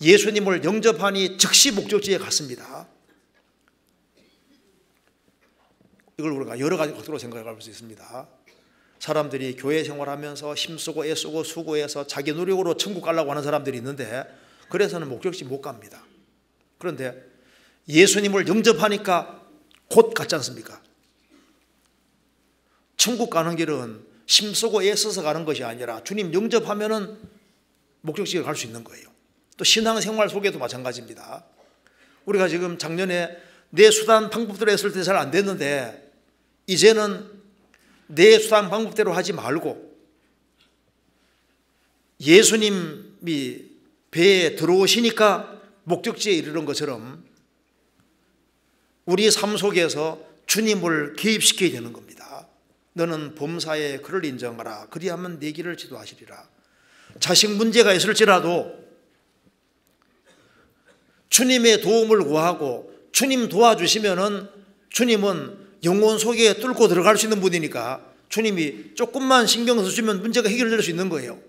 예수님을 영접하니 즉시 목적지에 갔습니다. 이걸 우리가 여러 가지角度생각해 볼 수 있습니다. 사람들이 교회 생활하면서 힘쓰고 애쓰고 수고해서 자기 노력으로 천국 가려고 하는 사람들이 있는데 그래서는 목적지 못 갑니다. 그런데 예수님을 영접하니까 곧 갔지 않습니까? 천국 가는 길은 힘쓰고 애써서 가는 것이 아니라 주님 영접하면은 목적지에 갈 수 있는 거예요. 또 신앙생활 속에도 마찬가지입니다. 우리가 지금 작년에 내 수단 방법대로 했을 때 잘 안 됐는데 이제는 내 수단 방법대로 하지 말고 예수님이 배에 들어오시니까 목적지에 이르는 것처럼 우리 삶 속에서 주님을 개입시켜야 되는 겁니다. 너는 범사에 그를 인정하라. 그리하면 내 길을 지도하시리라. 자식 문제가 있을지라도 주님의 도움을 구하고 주님 도와주시면은 주님은 영혼 속에 뚫고 들어갈 수 있는 분이니까 주님이 조금만 신경 써주면 문제가 해결될 수 있는 거예요.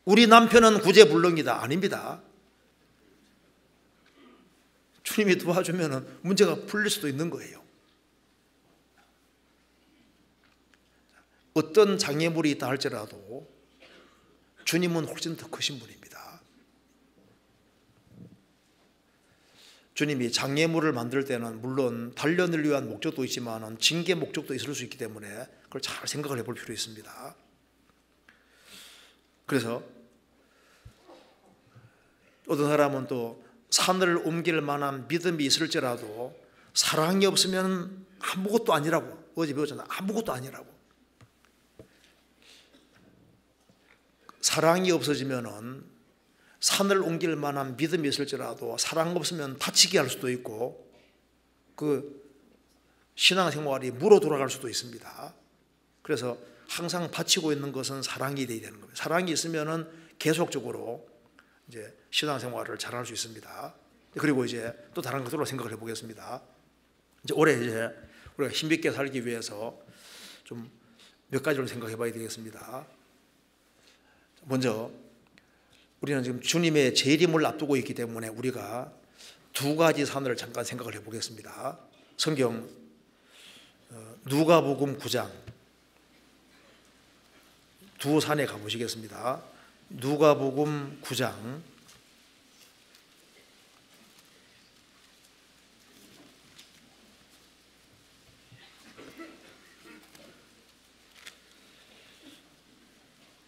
우리 남편은 구제불능이다. 아닙니다. 주님이 도와주면 문제가 풀릴 수도 있는 거예요. 어떤 장애물이 있다 할지라도 주님은 훨씬 더 크신 분입니다. 주님이 장애물을 만들 때는 물론 단련을 위한 목적도 있지만 징계 목적도 있을 수 있기 때문에 그걸 잘 생각을 해볼 필요 있습니다. 그래서 어떤 사람은 또 산을 옮길 만한 믿음이 있을지라도 사랑이 없으면 아무것도 아니라고 어제 배웠잖아요. 아무것도 아니라고. 사랑이 없어지면은 산을 옮길 만한 믿음이 있을지라도 사랑 없으면 다치게 할 수도 있고 그 신앙생활이 물어 돌아갈 수도 있습니다. 그래서 항상 바치고 있는 것은 사랑이 되어야 되는 겁니다. 사랑이 있으면은 계속적으로 이제 신앙생활을 잘할 수 있습니다. 그리고 이제 또 다른 것들로 생각을 해보겠습니다. 이제 올해 이제 우리가 힘있게 살기 위해서 좀 몇 가지를 생각해봐야 되겠습니다. 먼저 우리는 지금 주님의 재림을 앞두고 있기 때문에 우리가 두 가지 산을 잠깐 생각을 해보겠습니다. 성경 누가복음 9장 두 산에 가보시겠습니다. 누가복음 9장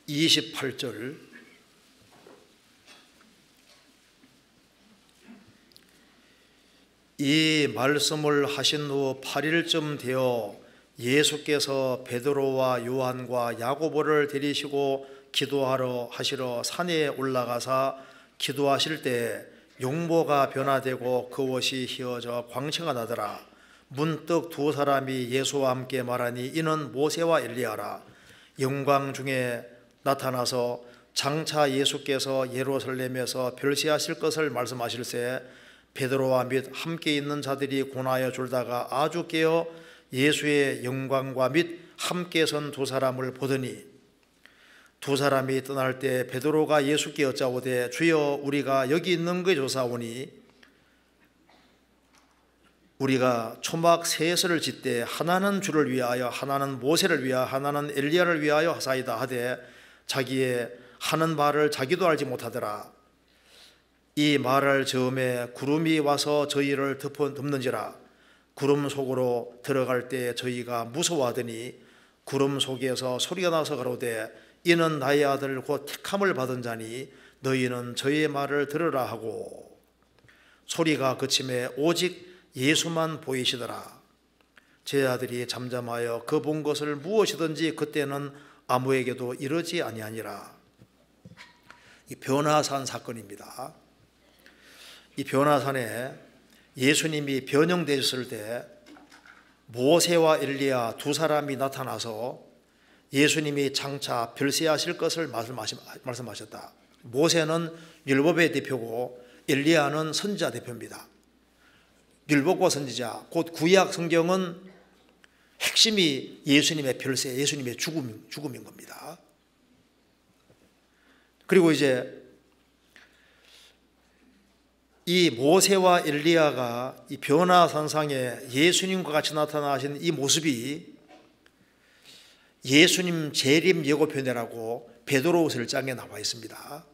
28절 이 말씀을 하신 후 8일쯤 되어 예수께서 베드로와 요한과 야고보를 데리시고 기도하러 하시러 산에 올라가사 기도하실 때 용모가 변화되고 그 옷이 휘어져 광채가 나더라. 문득 두 사람이 예수와 함께 말하니 이는 모세와 엘리야라. 영광 중에 나타나서 장차 예수께서 예루살렘에서 별세하실 것을 말씀하실새 베드로와 및 함께 있는 자들이 고나여 졸다가 아주 깨어 예수의 영광과 및 함께 선 두 사람을 보더니 두 사람이 떠날 때 베드로가 예수께 여짜오되 주여 우리가 여기 있는 것 조사오니 우리가 초막 셋을 짓되 하나는 주를 위하여 하나는 모세를 위하여 하나는 엘리야를 위하여 하사이다 하되 자기의 하는 말을 자기도 알지 못하더라. 이 말을 즈음에 구름이 와서 저희를 덮는지라. 구름 속으로 들어갈 때 저희가 무서워하더니 구름 속에서 소리가 나서 가로되 이는 나의 아들 곧 택함을 받은 자니 너희는 저의 말을 들으라 하고 소리가 그침에 오직 예수만 보이시더라. 제 아들이 잠잠하여 그 본 것을 무엇이든지 그때는 아무에게도 이르지 아니하니라. 이 변화산 사건입니다. 이 변화산에 예수님이 변형되셨을 때 모세와 엘리야 두 사람이 나타나서 예수님이 장차 별세하실 것을 말씀하셨다. 모세는 율법의 대표고 엘리야는 선지자 대표입니다. 율법과 선지자 곧 구약 성경은 핵심이 예수님의 별세, 예수님의 죽음인 겁니다. 그리고 이제 이 모세와 엘리야가 이 변화산상에 예수님과 같이 나타나신 이 모습이 예수님 재림 예고편이라고 베드로후서 1장에 나와 있습니다.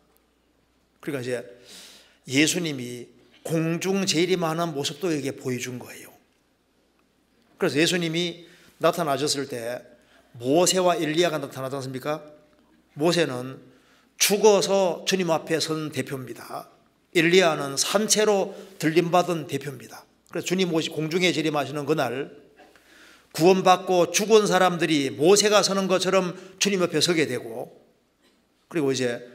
그러니까 이제 예수님이 공중 재림하는 모습도 여기에 보여준 거예요. 그래서 예수님이 나타나셨을 때 모세와 엘리야가 나타나지 않습니까? 모세는 죽어서 주님 앞에 선 대표입니다. 엘리야는 산채로 들림받은 대표입니다. 그래서 주님 공중에 재림하시는 그날 구원받고 죽은 사람들이 모세가 서는 것처럼 주님 옆에 서게 되고, 그리고 이제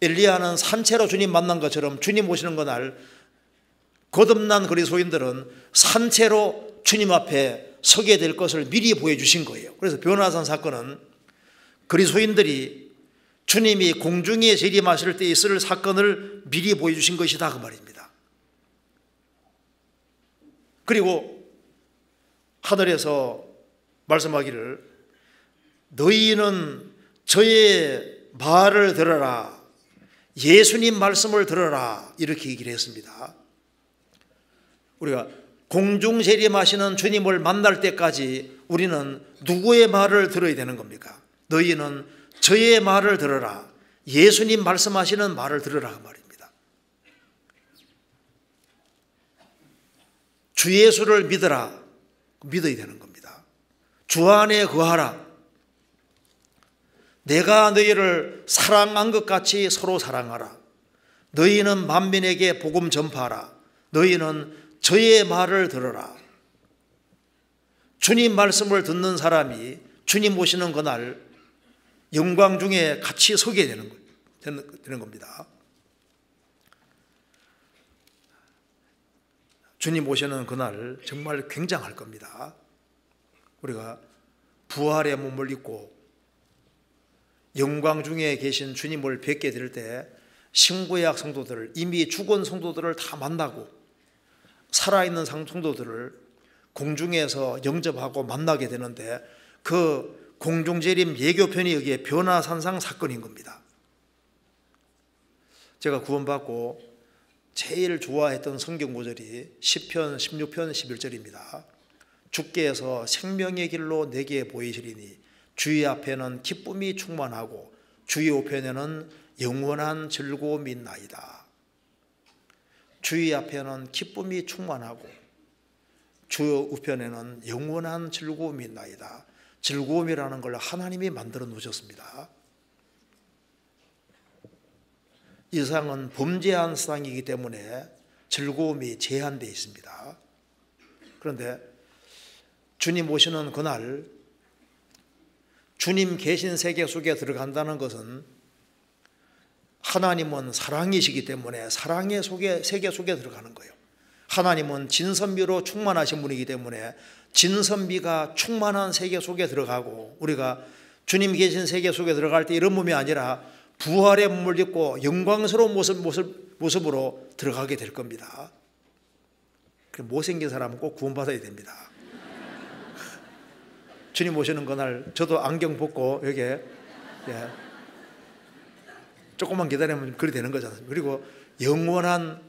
엘리야는 산채로 주님 만난 것처럼 주님 오시는 그날 거듭난 그리스도인들은 산채로 주님 앞에 서게 될 것을 미리 보여주신 거예요. 그래서 변화산 사건은 그리스도인들이 주님이 공중에 재림하실 때 있을 사건을 미리 보여주신 것이다 그 말입니다. 그리고 하늘에서 말씀하기를 너희는 저의 말을 들어라, 예수님 말씀을 들어라 이렇게 얘기를 했습니다. 우리가 공중 재림하시는 주님을 만날 때까지 우리는 누구의 말을 들어야 되는 겁니까? 너희는 저의 말을 들어라, 예수님 말씀하시는 말을 들으라 그 말입니다. 주 예수를 믿어라, 믿어야 되는 겁니다. 주 안에 거하라, 내가 너희를 사랑한 것 같이 서로 사랑하라, 너희는 만민에게 복음 전파하라, 너희는 저의 말을 들어라. 주님 말씀을 듣는 사람이 주님 오시는 그날 영광 중에 같이 서게 되는 겁니다. 주님 오시는 그날 정말 굉장할 겁니다. 우리가 부활의 몸을 입고 영광 중에 계신 주님을 뵙게 될 때 신구약 성도들, 이미 죽은 성도들을 다 만나고 살아있는 성도들을 공중에서 영접하고 만나게 되는데, 그 공중재림 예교편이 여기에 변화산상 사건인 겁니다. 제가 구원받고 제일 좋아했던 성경 구절이 시편 16편 11절입니다. 주께서 생명의 길로 내게 보이시리니 주의 앞에는 기쁨이 충만하고 주의 우편에는 영원한 즐거움이 있나이다. 주의 앞에는 기쁨이 충만하고 주의 우편에는 영원한 즐거움이 있나이다. 즐거움이라는 걸 하나님이 만들어 놓으셨습니다. 이 세상은 범죄한 세상이기 때문에 즐거움이 제한되어 있습니다. 그런데 주님 오시는 그날 주님 계신 세계 속에 들어간다는 것은 하나님은 사랑이시기 때문에 사랑의 세계 속에 들어가는 거예요. 하나님은 진선미로 충만하신 분이기 때문에 진선미가 충만한 세계 속에 들어가고, 우리가 주님 계신 세계 속에 들어갈 때 이런 몸이 아니라 부활의 몸을 입고 영광스러운 모습으로 들어가게 될 겁니다. 못생긴 사람은 꼭 구원받아야 됩니다. 주님 오시는 그날 저도 안경 벗고 여기에 조금만 기다리면 그리 되는 거잖아요. 그리고 영원한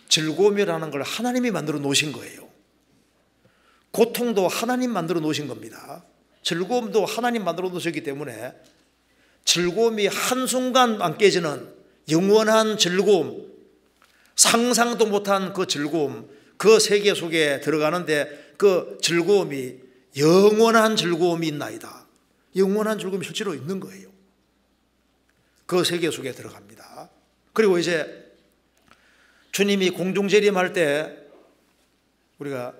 즐거움이라는 걸 하나님이 만들어 놓으신 거예요. 고통도 하나님 만들어 놓으신 겁니다. 즐거움도 하나님 만들어 놓으셨기 때문에 즐거움이 한순간 안 깨지는 영원한 즐거움, 상상도 못한 그 즐거움, 그 세계 속에 들어가는데 그 즐거움이 영원한 즐거움이 있나이다. 영원한 즐거움이 실제로 있는 거예요. 그 세계 속에 들어갑니다. 그리고 이제 주님이 공중재림할 때 우리가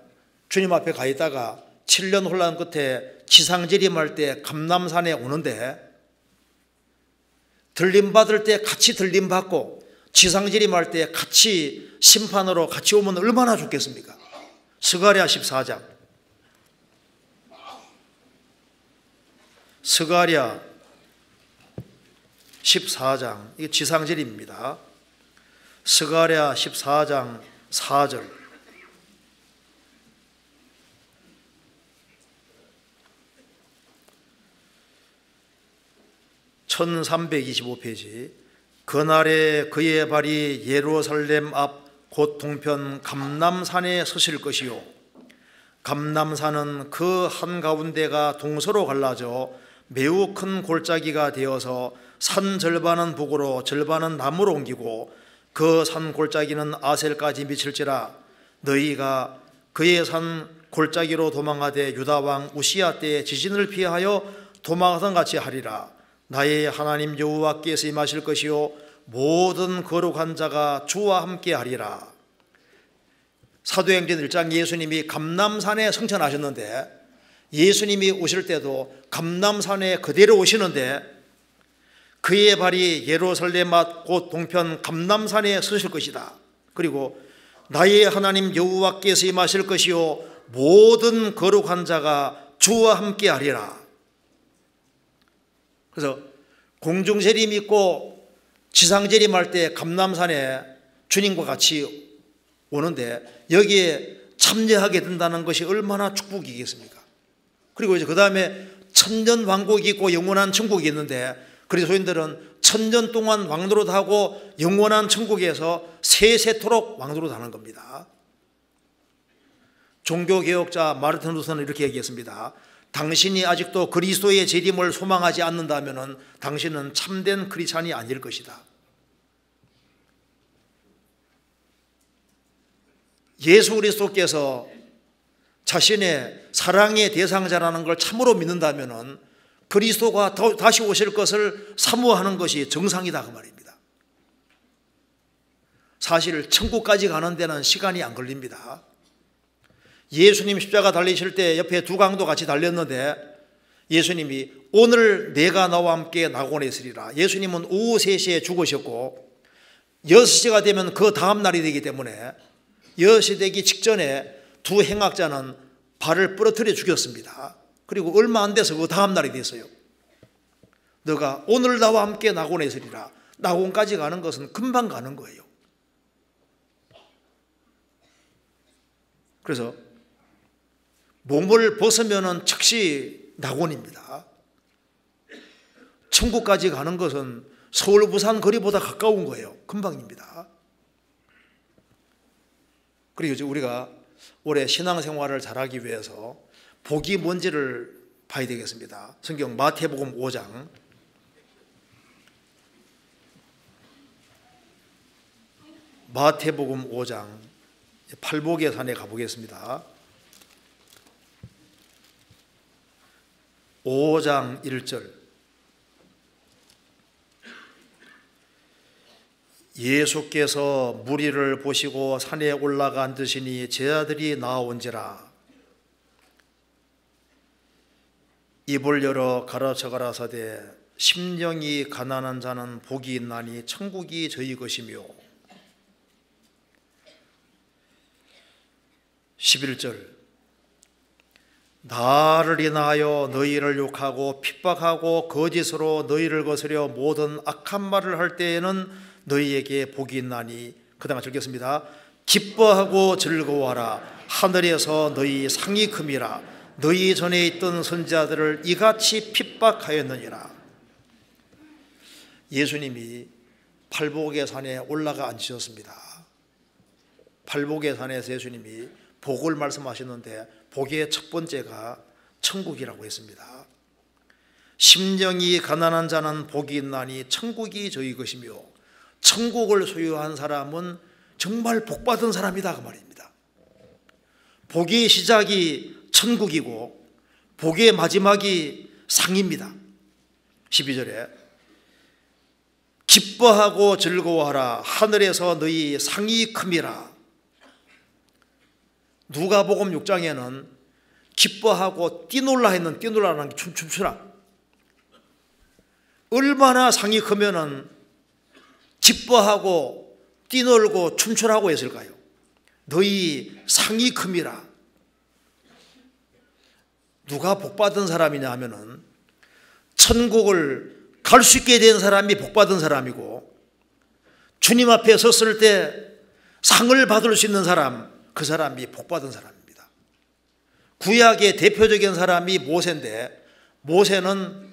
주님 앞에 가 있다가 7년 혼란 끝에 지상재림할 때 감람산에 오는데, 들림받을 때 같이 들림받고 지상재림할 때 같이 심판으로 같이 오면 얼마나 좋겠습니까? 스가랴 14장, 스가랴 14장, 이게 지상재림입니다. 스가랴 14장 4절. (1325페이지) 그날에 그의 발이 예루살렘 앞 곧 동편 감람산에 서실 것이요, 감람산은 그 한가운데가 동서로 갈라져 매우 큰 골짜기가 되어서 산 절반은 북으로 절반은 남으로 옮기고 그 산 골짜기는 아셀까지 미칠지라. 너희가 그의 산 골짜기로 도망하되 유다 왕 우시야 때에 지진을 피하여 도망하던 같이 하리라. 나의 하나님 여호와께서 임하실 것이요 모든 거룩한 자가 주와 함께 하리라. 사도행전 1장 예수님이 감람산에 승천하셨는데, 예수님이 오실 때도 감람산에 그대로 오시는데, 그의 발이 예루살렘 앞 곧 동편 감람산에 서실 것이다. 그리고 나의 하나님 여호와께서 임하실 것이요 모든 거룩한 자가 주와 함께 하리라. 그래서 공중재림 있고 지상재림할 때 감람산에 주님과 같이 오는데 여기에 참여하게 된다는 것이 얼마나 축복이겠습니까? 그리고 이제 그 다음에 천년 왕국이 있고 영원한 천국이 있는데, 그리스도인들은 천년 동안 왕노릇하고 영원한 천국에서 세세토록 왕노릇하는 겁니다. 종교개혁자 마르틴 루터는 이렇게 얘기했습니다. 당신이 아직도 그리스도의 재림을 소망하지 않는다면 당신은 참된 크리스찬이 아닐 것이다. 예수 그리스도께서 자신의 사랑의 대상자라는 걸 참으로 믿는다면 그리스도가 다시 오실 것을 사모하는 것이 정상이다 그 말입니다. 사실 천국까지 가는 데는 시간이 안 걸립니다. 예수님 십자가 달리실 때 옆에 두 강도 같이 달렸는데 예수님이 오늘 내가 나와 함께 낙원에 있으리라. 예수님은 오후 3시에 죽으셨고 6시가 되면 그 다음 날이 되기 때문에 여섯이 되기 직전에 두 행악자는 발을 부러뜨려 죽였습니다. 그리고 얼마 안 돼서 그 다음 날이 됐어요. 너가 오늘 나와 함께 낙원에 있으리라. 낙원까지 가는 것은 금방 가는 거예요. 그래서 몸을 벗으면 즉시 낙원입니다. 천국까지 가는 것은 서울 부산 거리보다 가까운 거예요. 금방입니다. 그리고 이제 우리가 올해 신앙생활을 잘하기 위해서 복이 뭔지를 봐야 되겠습니다. 성경 마태복음 5장 마태복음 5장 팔복의 산에 가보겠습니다. 5장 1절 예수께서 무리를 보시고 산에 올라가 앉으시니 제자들이 나아온지라 입을 열어 가르쳐 가라사대 심령이 가난한 자는 복이 있나니 천국이 저희 것이며 11절 나를 인하여 너희를 욕하고 핍박하고 거짓으로 너희를 거스려 모든 악한 말을 할 때에는 너희에게 복이 있나니 그 다음에 적겠습니다. 기뻐하고 즐거워하라 하늘에서 너희 상이 큼이라 너희 전에 있던 선지자들을 이같이 핍박하였느니라. 예수님이 팔복의 산에 올라가 앉으셨습니다. 팔복의 산에서 예수님이 복을 말씀하셨는데 복의 첫 번째가 천국이라고 했습니다. 심령이 가난한 자는 복이 있나니 천국이 저희 것이며 천국을 소유한 사람은 정말 복받은 사람이다 그 말입니다. 복의 시작이 천국이고 복의 마지막이 상입니다. 12절에 기뻐하고 즐거워하라 하늘에서 너희 상이 큼이라. 누가복음 6장에는 기뻐하고 뛰놀라 했는 뛰놀라는 게 춤추라. 얼마나 상이 크면은 기뻐하고 뛰놀고 춤추라고 했을까요? 너희 상이 큼이라. 누가 복받은 사람이냐 하면은 천국을 갈 수 있게 된 사람이 복받은 사람이고 주님 앞에 섰을 때 상을 받을 수 있는 사람, 그 사람이 복받은 사람입니다. 구약의 대표적인 사람이 모세인데 모세는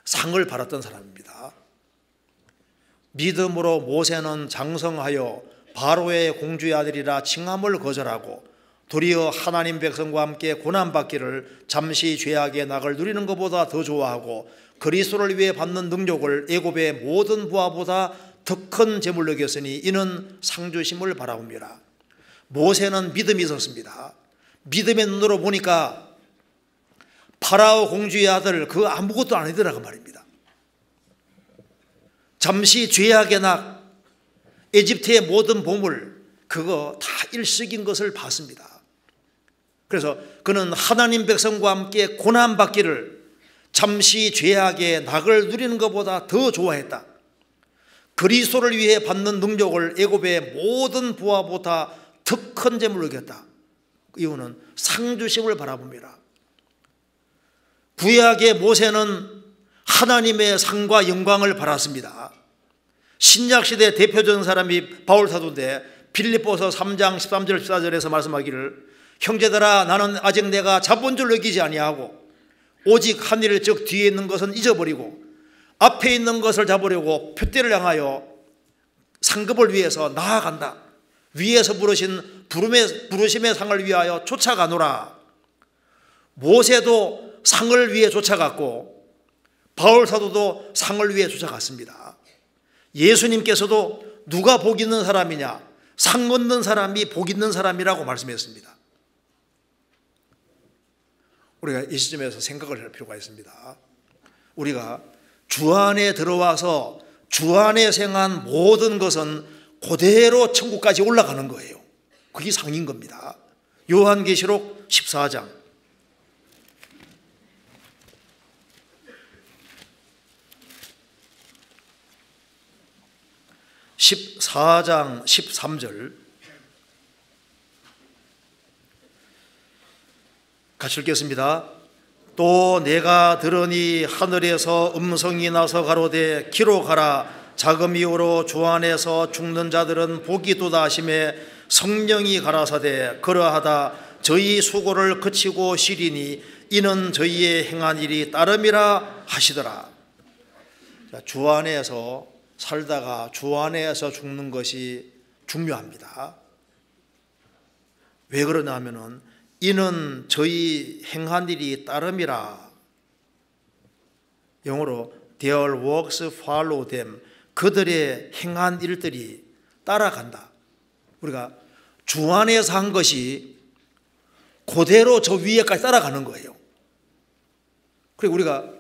상을 받았던 사람입니다. 믿음으로 모세는 장성하여 바로의 공주의 아들이라 칭함을 거절하고 도리어 하나님 백성과 함께 고난받기를 잠시 죄악의 낙을 누리는 것보다 더 좋아하고 그리스도를 위해 받는 능력을 애굽의 모든 부하보다 더 큰 재물로 여겼으니 이는 상주심을 바라옵니다. 모세는 믿음이 있었습니다. 믿음의 눈으로 보니까 파라오 공주의 아들 그 아무것도 아니더라고 말입니다. 잠시 죄악의 낙, 에집트의 모든 보물 그거 다 일식인 것을 봤습니다. 그래서 그는 하나님 백성과 함께 고난받기를 잠시 죄악의 낙을 누리는 것보다 더 좋아했다. 그리스도를 위해 받는 능력을 애굽의 모든 부하보다 더 큰 재물로 여겼다. 이유는 상주심을 바라봅니다. 구약의 모세는 하나님의 상과 영광을 바랐습니다. 신약시대 대표적인 사람이 바울 사도인데 빌립보서 3장 13절 14절에서 말씀하기를 형제들아 나는 아직 내가 잡은 줄 여기지 아니하고 오직 한 일을 즉 뒤에 있는 것은 잊어버리고 앞에 있는 것을 잡으려고 표대를 향하여 상급을 위해서 나아간다. 위에서 부르신 부르심의 상을 위하여 쫓아가노라. 모세도 상을 위해 쫓아갔고 바울 사도도 상을 위해 쫓아갔습니다. 예수님께서도 누가 복 있는 사람이냐? 상 얻는 사람이 복 있는 사람이라고 말씀했습니다. 우리가 이 시점에서 생각을 할 필요가 있습니다. 우리가 주 안에 들어와서 주 안에 생한 모든 것은 그대로 천국까지 올라가는 거예요. 그게 상인 겁니다. 요한계시록 14장 13절 같이 읽겠습니다. 또 내가 들으니 하늘에서 음성이 나서 가로되 기록하라. 자금이오로 주 안에서 죽는 자들은 복이 도다 하심에 성령이 가라사대 그러하다 저희 수고를 그치고 쉬리니 이는 저희의 행한 일이 따름이라 하시더라. 주 안에서 살다가 주 안에서 죽는 것이 중요합니다. 왜 그러냐면은 이는 저희 행한 일이 따름이라. 영어로 their works follow them. 그들의 행한 일들이 따라간다. 우리가 주 안에서 한 것이 그대로 저 위에까지 따라가는 거예요. 그리고 우리가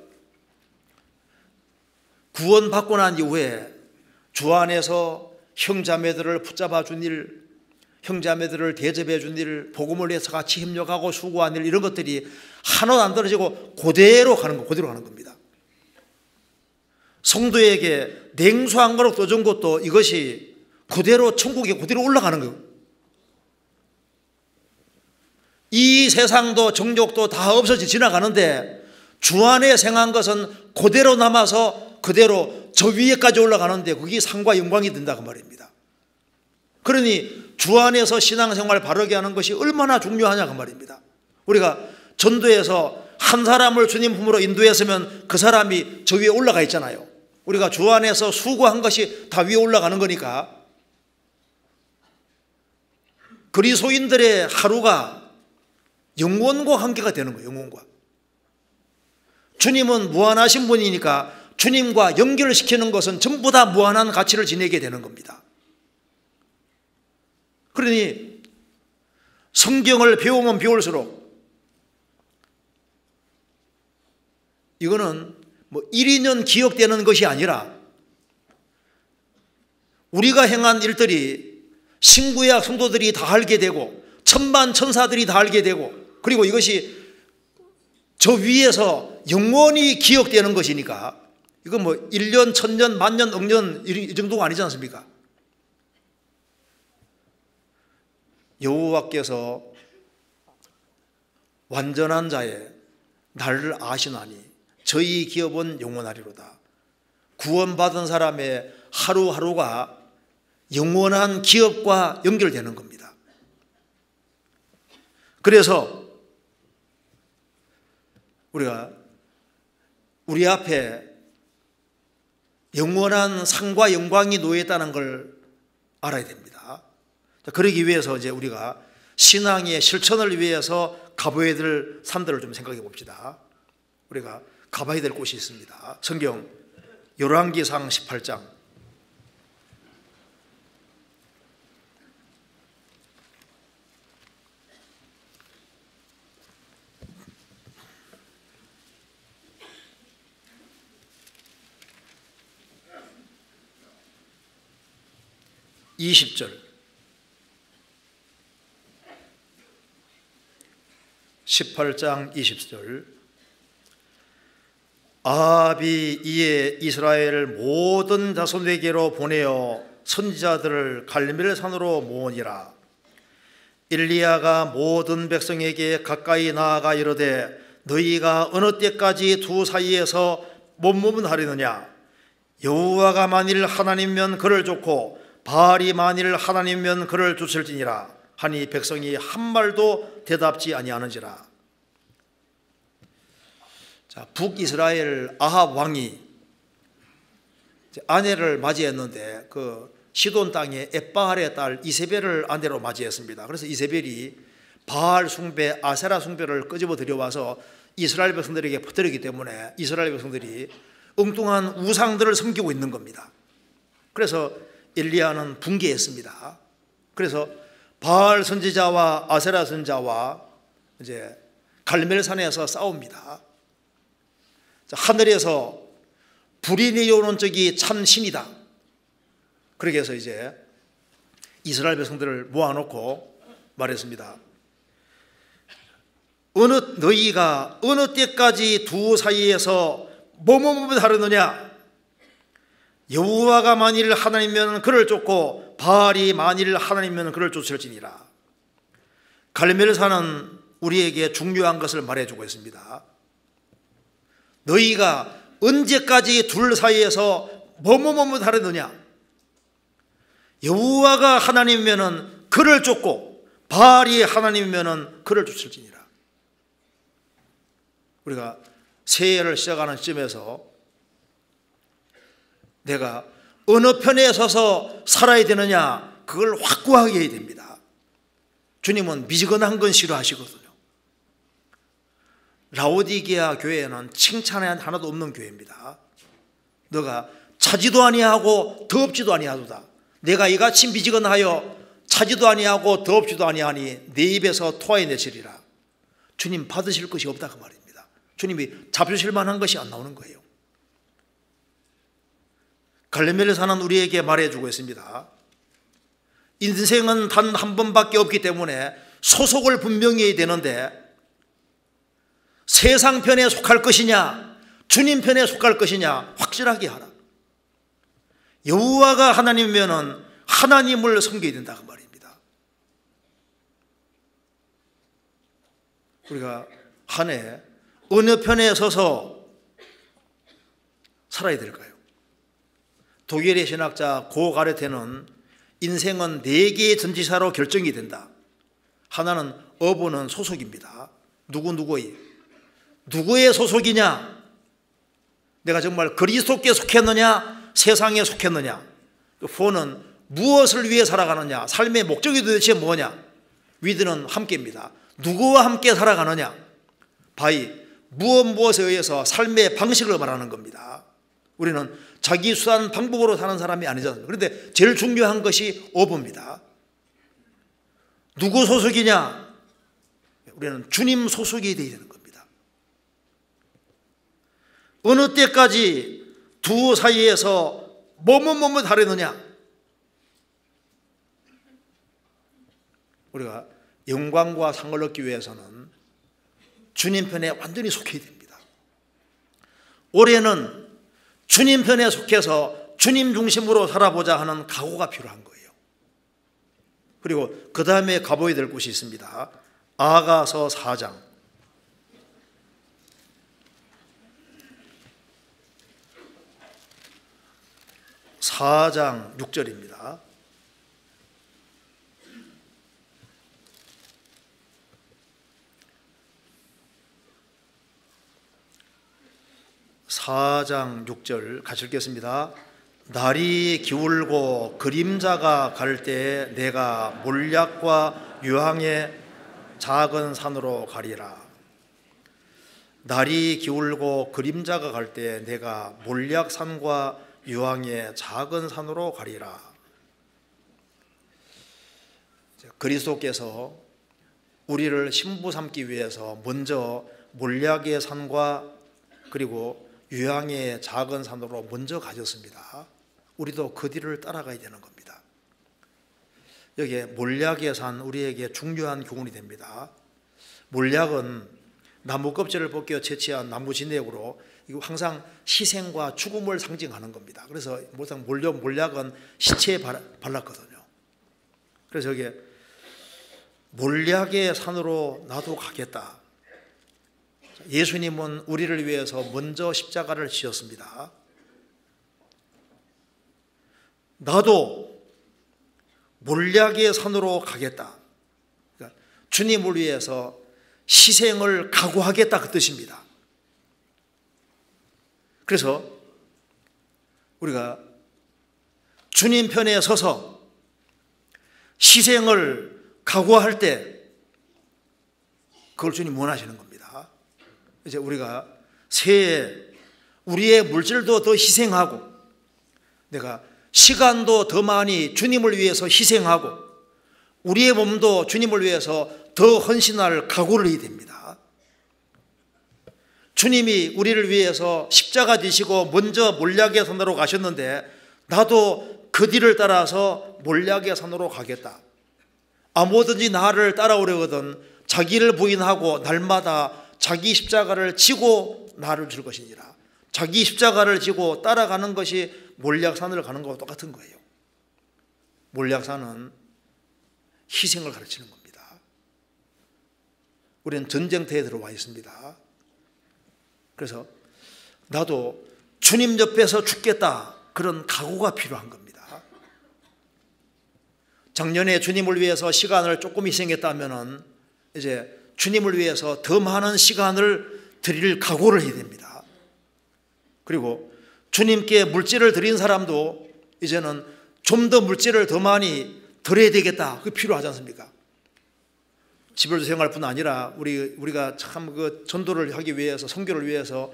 구원받고 난 이후에 주 안에서 형제자매들을 붙잡아 준 일, 형제자매들을 대접해 준 일, 복음을 위해서 같이 협력하고 수고한 일, 이런 것들이 하나도 안 떨어지고 그대로 가는 거, 그대로 가는 겁니다. 성도에게 냉수 한 그릇 떠준 것도 이것이 그대로 천국에 그대로 올라가는 거예요. 이 세상도 정욕도 다 없어지 지나가는데 주 안에 생한 것은 그대로 남아서 그대로 저 위에까지 올라가는데 그게 상과 영광이 된다고 말입니다. 그러니 주 안에서 신앙생활 바르게 하는 것이 얼마나 중요하냐 그 말입니다. 우리가 전도에서 한 사람을 주님 품으로 인도했으면 그 사람이 저 위에 올라가 있잖아요. 우리가 주 안에서 수고한 것이 다 위에 올라가는 거니까 그리스도인들의 하루가 영원과 관계가 되는 거예요. 영원과. 주님은 무한하신 분이니까 주님과 연결시키는 것은 전부 다 무한한 가치를 지니게 되는 겁니다. 그러니 성경을 배우면 배울수록 이거는 뭐 1, 2년 기억되는 것이 아니라 우리가 행한 일들이 신구약 성도들이 다 알게 되고 천만 천사들이 다 알게 되고 그리고 이것이 저 위에서 영원히 기억되는 것이니까 이건 뭐 1년, 1000년, 만년, 억년 이 정도가 아니지 않습니까? 여호와께서 완전한 자의 나를 아시나니 저희 기업은 영원하리로다. 구원받은 사람의 하루하루가 영원한 기업과 연결되는 겁니다. 그래서 우리가 우리 앞에 영원한 상과 영광이 놓여 있다는 걸 알아야 됩니다. 그러기 위해서 이제 우리가 신앙의 실천을 위해서 가봐야 될 산들을 좀 생각해 봅시다. 우리가 가봐야 될 곳이 있습니다. 성경 열왕기상 18장 20절 18장 20절 아합이 이에 이스라엘 모든 자손에게로 보내어 선지자들을 갈멜 산으로 모으니라. 엘리야가 모든 백성에게 가까이 나아가 이르되 너희가 어느 때까지 두 사이에서 몸머문하려느냐. 여호와가 만일 하나님이면 그를 쫓고 바알이 만일 하나님이면 그를 쫓을지니라 하니 백성이 한 말도 대답지 아니하는지라. 자, 북이스라엘 아합 왕이 아내를 맞이했는데 그 시돈 땅의 엣바알의 딸 이세벨을 아내로 맞이했습니다. 그래서 이세벨이 바알 숭배, 아세라 숭배를 끄집어 들여와서 이스라엘 백성들에게 퍼뜨리기 때문에 이스라엘 백성들이 엉뚱한 우상들을 섬기고 있는 겁니다. 그래서 엘리야는 붕괴했습니다. 그래서 바알 선지자와 아세라 선지자와 이제 갈멜산에서 싸웁니다. 하늘에서 불이 내려오는 적이 참 신이다. 그렇게 해서 이제 이스라엘 백성들을 모아놓고 말했습니다. 너희가 어느 때까지 두 사이에서 뭐뭐뭐 하려느냐. 여호와가 만일 하나님이면 그를 쫓고 바알이 만일 하나님이면 그를 쫓을지니라. 갈멜산은 우리에게 중요한 것을 말해주고 있습니다. 너희가 언제까지 둘 사이에서 뭐뭐뭐뭐 다르느냐? 여호와가 하나님이면은 그를 쫓고 바알이 하나님이면은 그를 쫓을지니라. 우리가 새해를 시작하는 시점에서 내가 어느 편에 서서 살아야 되느냐, 그걸 확고하게 해야 됩니다. 주님은 미지근한 건 싫어하시거든요. 라오디게아 교회는 칭찬이 하나도 없는 교회입니다. 너가 차지도 아니하고 더럽지도 아니하도다. 내가 이같이 미지근하여 차지도 아니하고 더럽지도 아니하니 내 입에서 토해내시리라. 주님 받으실 것이 없다 그 말입니다. 주님이 잡수실 만한 것이 안 나오는 거예요. 갈레멜사는 우리에게 말해주고 있습니다. 인생은 단 한 번밖에 없기 때문에 소속을 분명히 해야 되는데, 세상 편에 속할 것이냐 주님 편에 속할 것이냐 확실하게 하라. 여호와가 하나님이면은 하나님을 섬겨야 된다 그 말입니다. 우리가 한 해 어느 편에 서서 살아야 될까요? 독일의 신학자 고 가르테는 인생은 4개의 전치사로 결정이 된다. 하나는 어부는 소속입니다. 누구의 소속이냐? 내가 정말 그리스도께 속했느냐 세상에 속했느냐? 포는 무엇을 위해 살아가느냐? 삶의 목적이 도대체 뭐냐? 위드는 함께입니다. 누구와 함께 살아가느냐? 바이 무엇에 의해서 삶의 방식을 말하는 겁니다. 우리는 자기 수단 방법으로 사는 사람이 아니잖아요. 그런데 제일 중요한 것이 어부입니다. 누구 소속이냐? 우리는 주님 소속이 되어야 되는 겁니다. 어느 때까지 두 사이에서 뭐뭐 다르느냐? 우리가 영광과 상을 얻기 위해서는 주님 편에 완전히 속해야 됩니다. 올해는 주님 편에 속해서 주님 중심으로 살아보자 하는 각오가 필요한 거예요. 그리고 그 다음에 가봐야 될 곳이 있습니다. 아가서 4장 6절입니다. (4장 6절) 같이 읽겠습니다. 날이 기울고 그림자가 갈 때 내가 몰약과 유황의 작은 산으로 가리라. 날이 기울고 그림자가 갈 때 내가 몰약산과 유황의 작은 산으로 가리라. 그리스도께서 우리를 신부 삼기 위해서 먼저 몰약의 산과 그리고 유황의 작은 산으로 먼저 가셨습니다. 우리도 그 뒤를 따라가야 되는 겁니다. 여기에 몰약의 산, 우리에게 중요한 교훈이 됩니다. 몰약은 나무 껍질을 벗겨 채취한 나무 진액으로 이거 항상 희생과 죽음을 상징하는 겁니다. 그래서 몰약은 시체에 발랐거든요. 그래서 여기에 몰약의 산으로 나도 가겠다. 예수님은 우리를 위해서 먼저 십자가를 지었습니다. 나도 몰약의 산으로 가겠다. 그러니까 주님을 위해서 희생을 각오하겠다 그 뜻입니다. 그래서 우리가 주님 편에 서서 희생을 각오할 때 그걸 주님 원하시는 겁니다. 이제 우리가 새해 우리의 물질도 더 희생하고 내가 시간도 더 많이 주님을 위해서 희생하고 우리의 몸도 주님을 위해서 더 헌신할 각오를 해야 됩니다. 주님이 우리를 위해서 십자가 지시고 먼저 몰약의 산으로 가셨는데 나도 그 뒤를 따라서 몰약의 산으로 가겠다. 아무든지 나를 따라오려거든 자기를 부인하고 날마다 자기 십자가를 지고 나를 줄 것이니라. 자기 십자가를 지고 따라가는 것이 몰약산을 가는 것과 똑같은 거예요. 몰약산은 희생을 가르치는 겁니다. 우리는 전쟁터에 들어와 있습니다. 그래서 나도 주님 옆에서 죽겠다, 그런 각오가 필요한 겁니다. 작년에 주님을 위해서 시간을 조금 희생했다면은 이제 주님을 위해서 더 많은 시간을 드릴 각오를 해야 됩니다. 그리고 주님께 물질을 드린 사람도 이제는 좀 더 물질을 더 많이 드려야 되겠다, 그게 필요하지 않습니까? 집에서 생활 뿐 아니라 우리가 참 그 전도를 하기 위해서, 선교를 위해서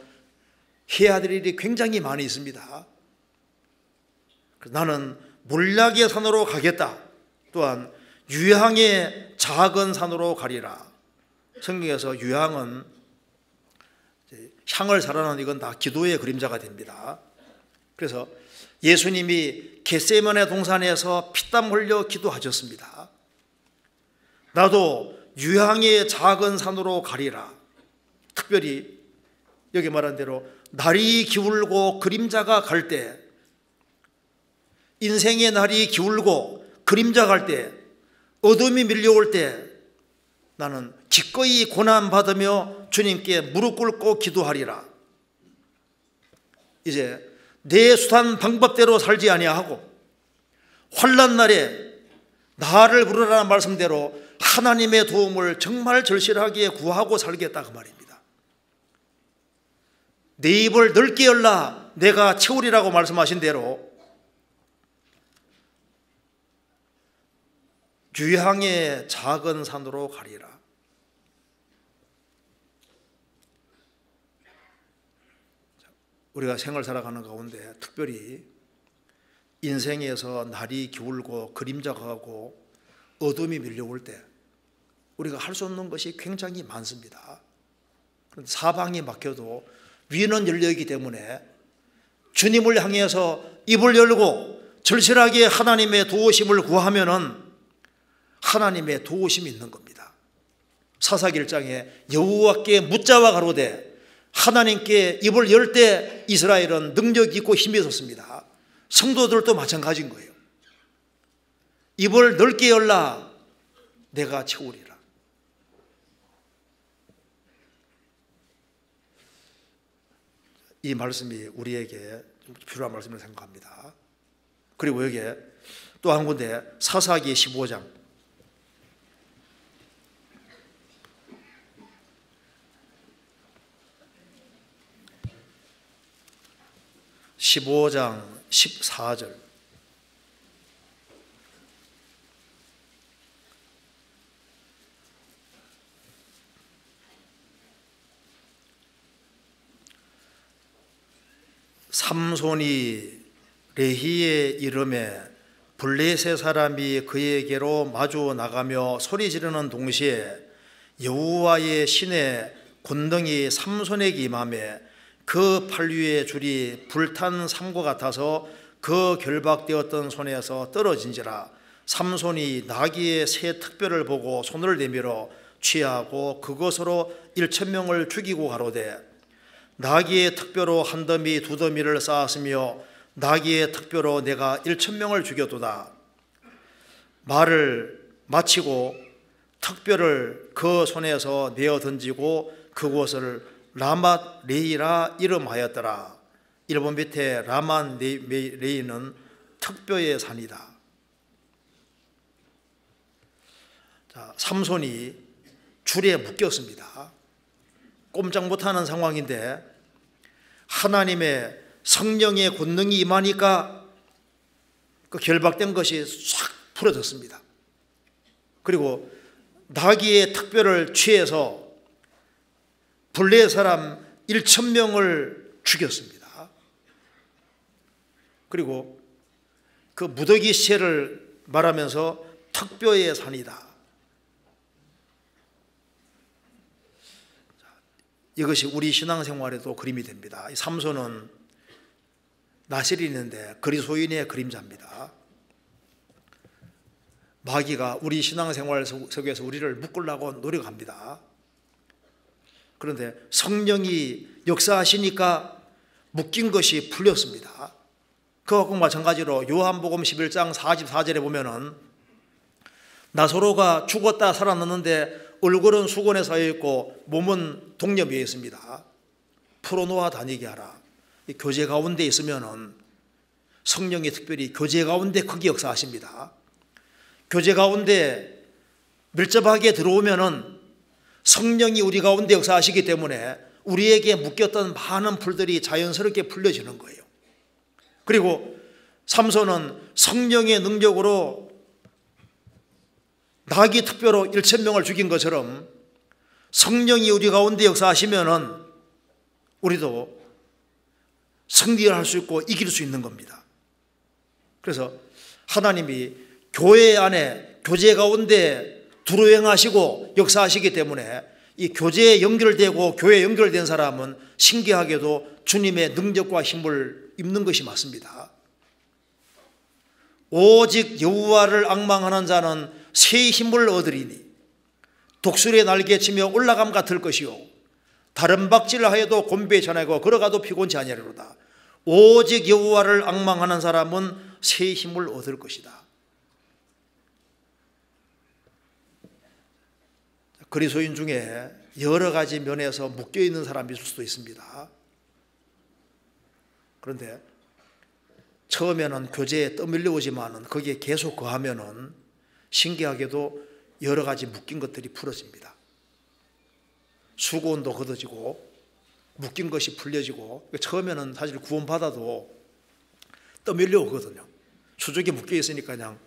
해야 될 일이 굉장히 많이 있습니다. 나는 몰락의 산으로 가겠다, 또한 유향의 작은 산으로 가리라. 성경에서 유향은 향을 자라는, 이건 다 기도의 그림자가 됩니다. 그래서 예수님이 겟세마네 동산에서 피땀 흘려 기도하셨습니다. 나도 유향의 작은 산으로 가리라. 특별히 여기 말한 대로 날이 기울고 그림자가 갈 때, 인생의 날이 기울고 그림자 갈 때, 어둠이 밀려올 때 나는 기꺼이 고난받으며 주님께 무릎 꿇고 기도하리라. 이제 내 수단 방법대로 살지 아니하고 환난 날에 나를 부르라는 말씀대로 하나님의 도움을 정말 절실하게 구하고 살겠다, 그 말입니다. 내 입을 넓게 열라 내가 채우리라고 말씀하신 대로 유향의 작은 산으로 가리라. 우리가 생을 살아가는 가운데 특별히 인생에서 날이 기울고 그림자가 가고 어둠이 밀려올 때 우리가 할 수 없는 것이 굉장히 많습니다. 사방이 막혀도 위는 열려있기 때문에 주님을 향해서 입을 열고 절실하게 하나님의 도우심을 구하면은 하나님의 도우심이 있는 겁니다. 사사기 1장에 여호와께 묻자와 가로되 하나님께 입을 열 때 이스라엘은 능력 있고 힘이 있었습니다. 성도들도 마찬가지인 거예요. 입을 넓게 열라 내가 채우리라. 이 말씀이 우리에게 필요한 말씀을 생각합니다. 그리고 여기에 또 한 군데 사사기 15장 14절 삼손이 레히의 이름에 블레셋 사람이 그에게로 마주 나가며 소리 지르는 동시에 여호와의 신의 권능이 삼손에게 임하매 그 팔 위에 줄이 불탄 삼과 같아서 그 결박되었던 손에서 떨어진지라. 삼손이 나귀의 새 특별을 보고 손을 내밀어 취하고 그것으로 1,000명을 죽이고 가로되 나귀의 특별로 한 더미 두 더미를 쌓았으며 나귀의 특별로 내가 1,000명을 죽였도다. 말을 마치고 특별을 그 손에서 내어 던지고 그곳을 라맛 레이라 이름하였더라. 일본 밑에 라만 레이는 특별의 산이다. 자, 삼손이 줄에 묶였습니다. 꼼짝 못하는 상황인데 하나님의 성령의 권능이 임하니까 그 결박된 것이 싹 풀어졌습니다. 그리고 나귀의 특별을 취해서 블레셋 사람 1,000명을 죽였습니다. 그리고 그 무더기 시체를 말하면서 특별의 산이다. 이것이 우리 신앙생활에도 그림이 됩니다. 이 삼손은 나실인인데 그리스도인의 그림자입니다. 마귀가 우리 신앙생활 속에서 우리를 묶으려고 노력합니다. 그런데 성령이 역사하시니까 묶인 것이 풀렸습니다. 그와 마찬가지로 요한복음 11장 44절에 보면은 나사로가 죽었다 살아났는데 얼굴은 수건에 쌓여 있고 몸은 동력 위에 있습니다. 풀어놓아 다니게 하라. 이 교제 가운데 있으면은 성령이 특별히 교제 가운데 크게 역사하십니다. 교제 가운데 밀접하게 들어오면은 성령이 우리 가운데 역사하시기 때문에 우리에게 묶였던 많은 풀들이 자연스럽게 풀려지는 거예요. 그리고 삼손은 성령의 능력으로 나귀 특별로 1,000명을 죽인 것처럼 성령이 우리 가운데 역사하시면은 우리도 승리를 할 수 있고 이길 수 있는 겁니다. 그래서 하나님이 교회 안에 교제 가운데 두루행하시고 역사하시기 때문에 이 교제에 연결되고 교회에 연결된 사람은 신기하게도 주님의 능력과 힘을 입는 것이 맞습니다. 오직 여호와를 앙망하는 자는 새 힘을 얻으리니 독수리의 날개치며 올라감 같을 것이요 다른 박질을 하여도 곤배에 전하고 걸어가도 피곤치 아니하리로다. 오직 여호와를 앙망하는 사람은 새 힘을 얻을 것이다. 그리스도인 중에 여러 가지 면에서 묶여있는 사람이 있을 수도 있습니다. 그런데 처음에는 교제에 떠밀려오지만은 거기에 계속 거하면은 신기하게도 여러 가지 묶인 것들이 풀어집니다. 수고원도 걷어지고 묶인 것이 풀려지고, 처음에는 사실 구원받아도 떠밀려오거든요. 수족에 묶여 있으니까 그냥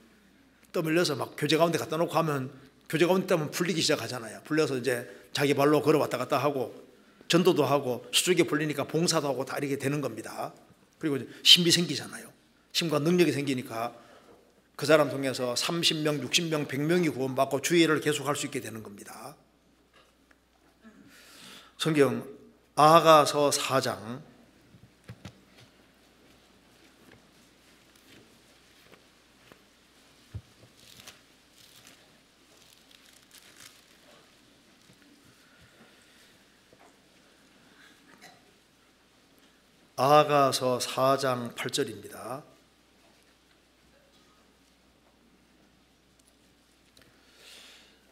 떠밀려서 막 교제 가운데 갖다 놓고 하면 교제 가운데 있다면 풀리기 시작하잖아요. 풀려서 이제 자기 발로 걸어 왔다 갔다 하고 전도도 하고 수족에 풀리니까 봉사도 하고 다 이렇게 되는 겁니다. 그리고 힘이 생기잖아요. 힘과 능력이 생기니까 그 사람 통해서 30명, 60명, 100명이 구원받고 주의를 계속할 수 있게 되는 겁니다. 성경 아가서 4장 아가서 4장 8절입니다.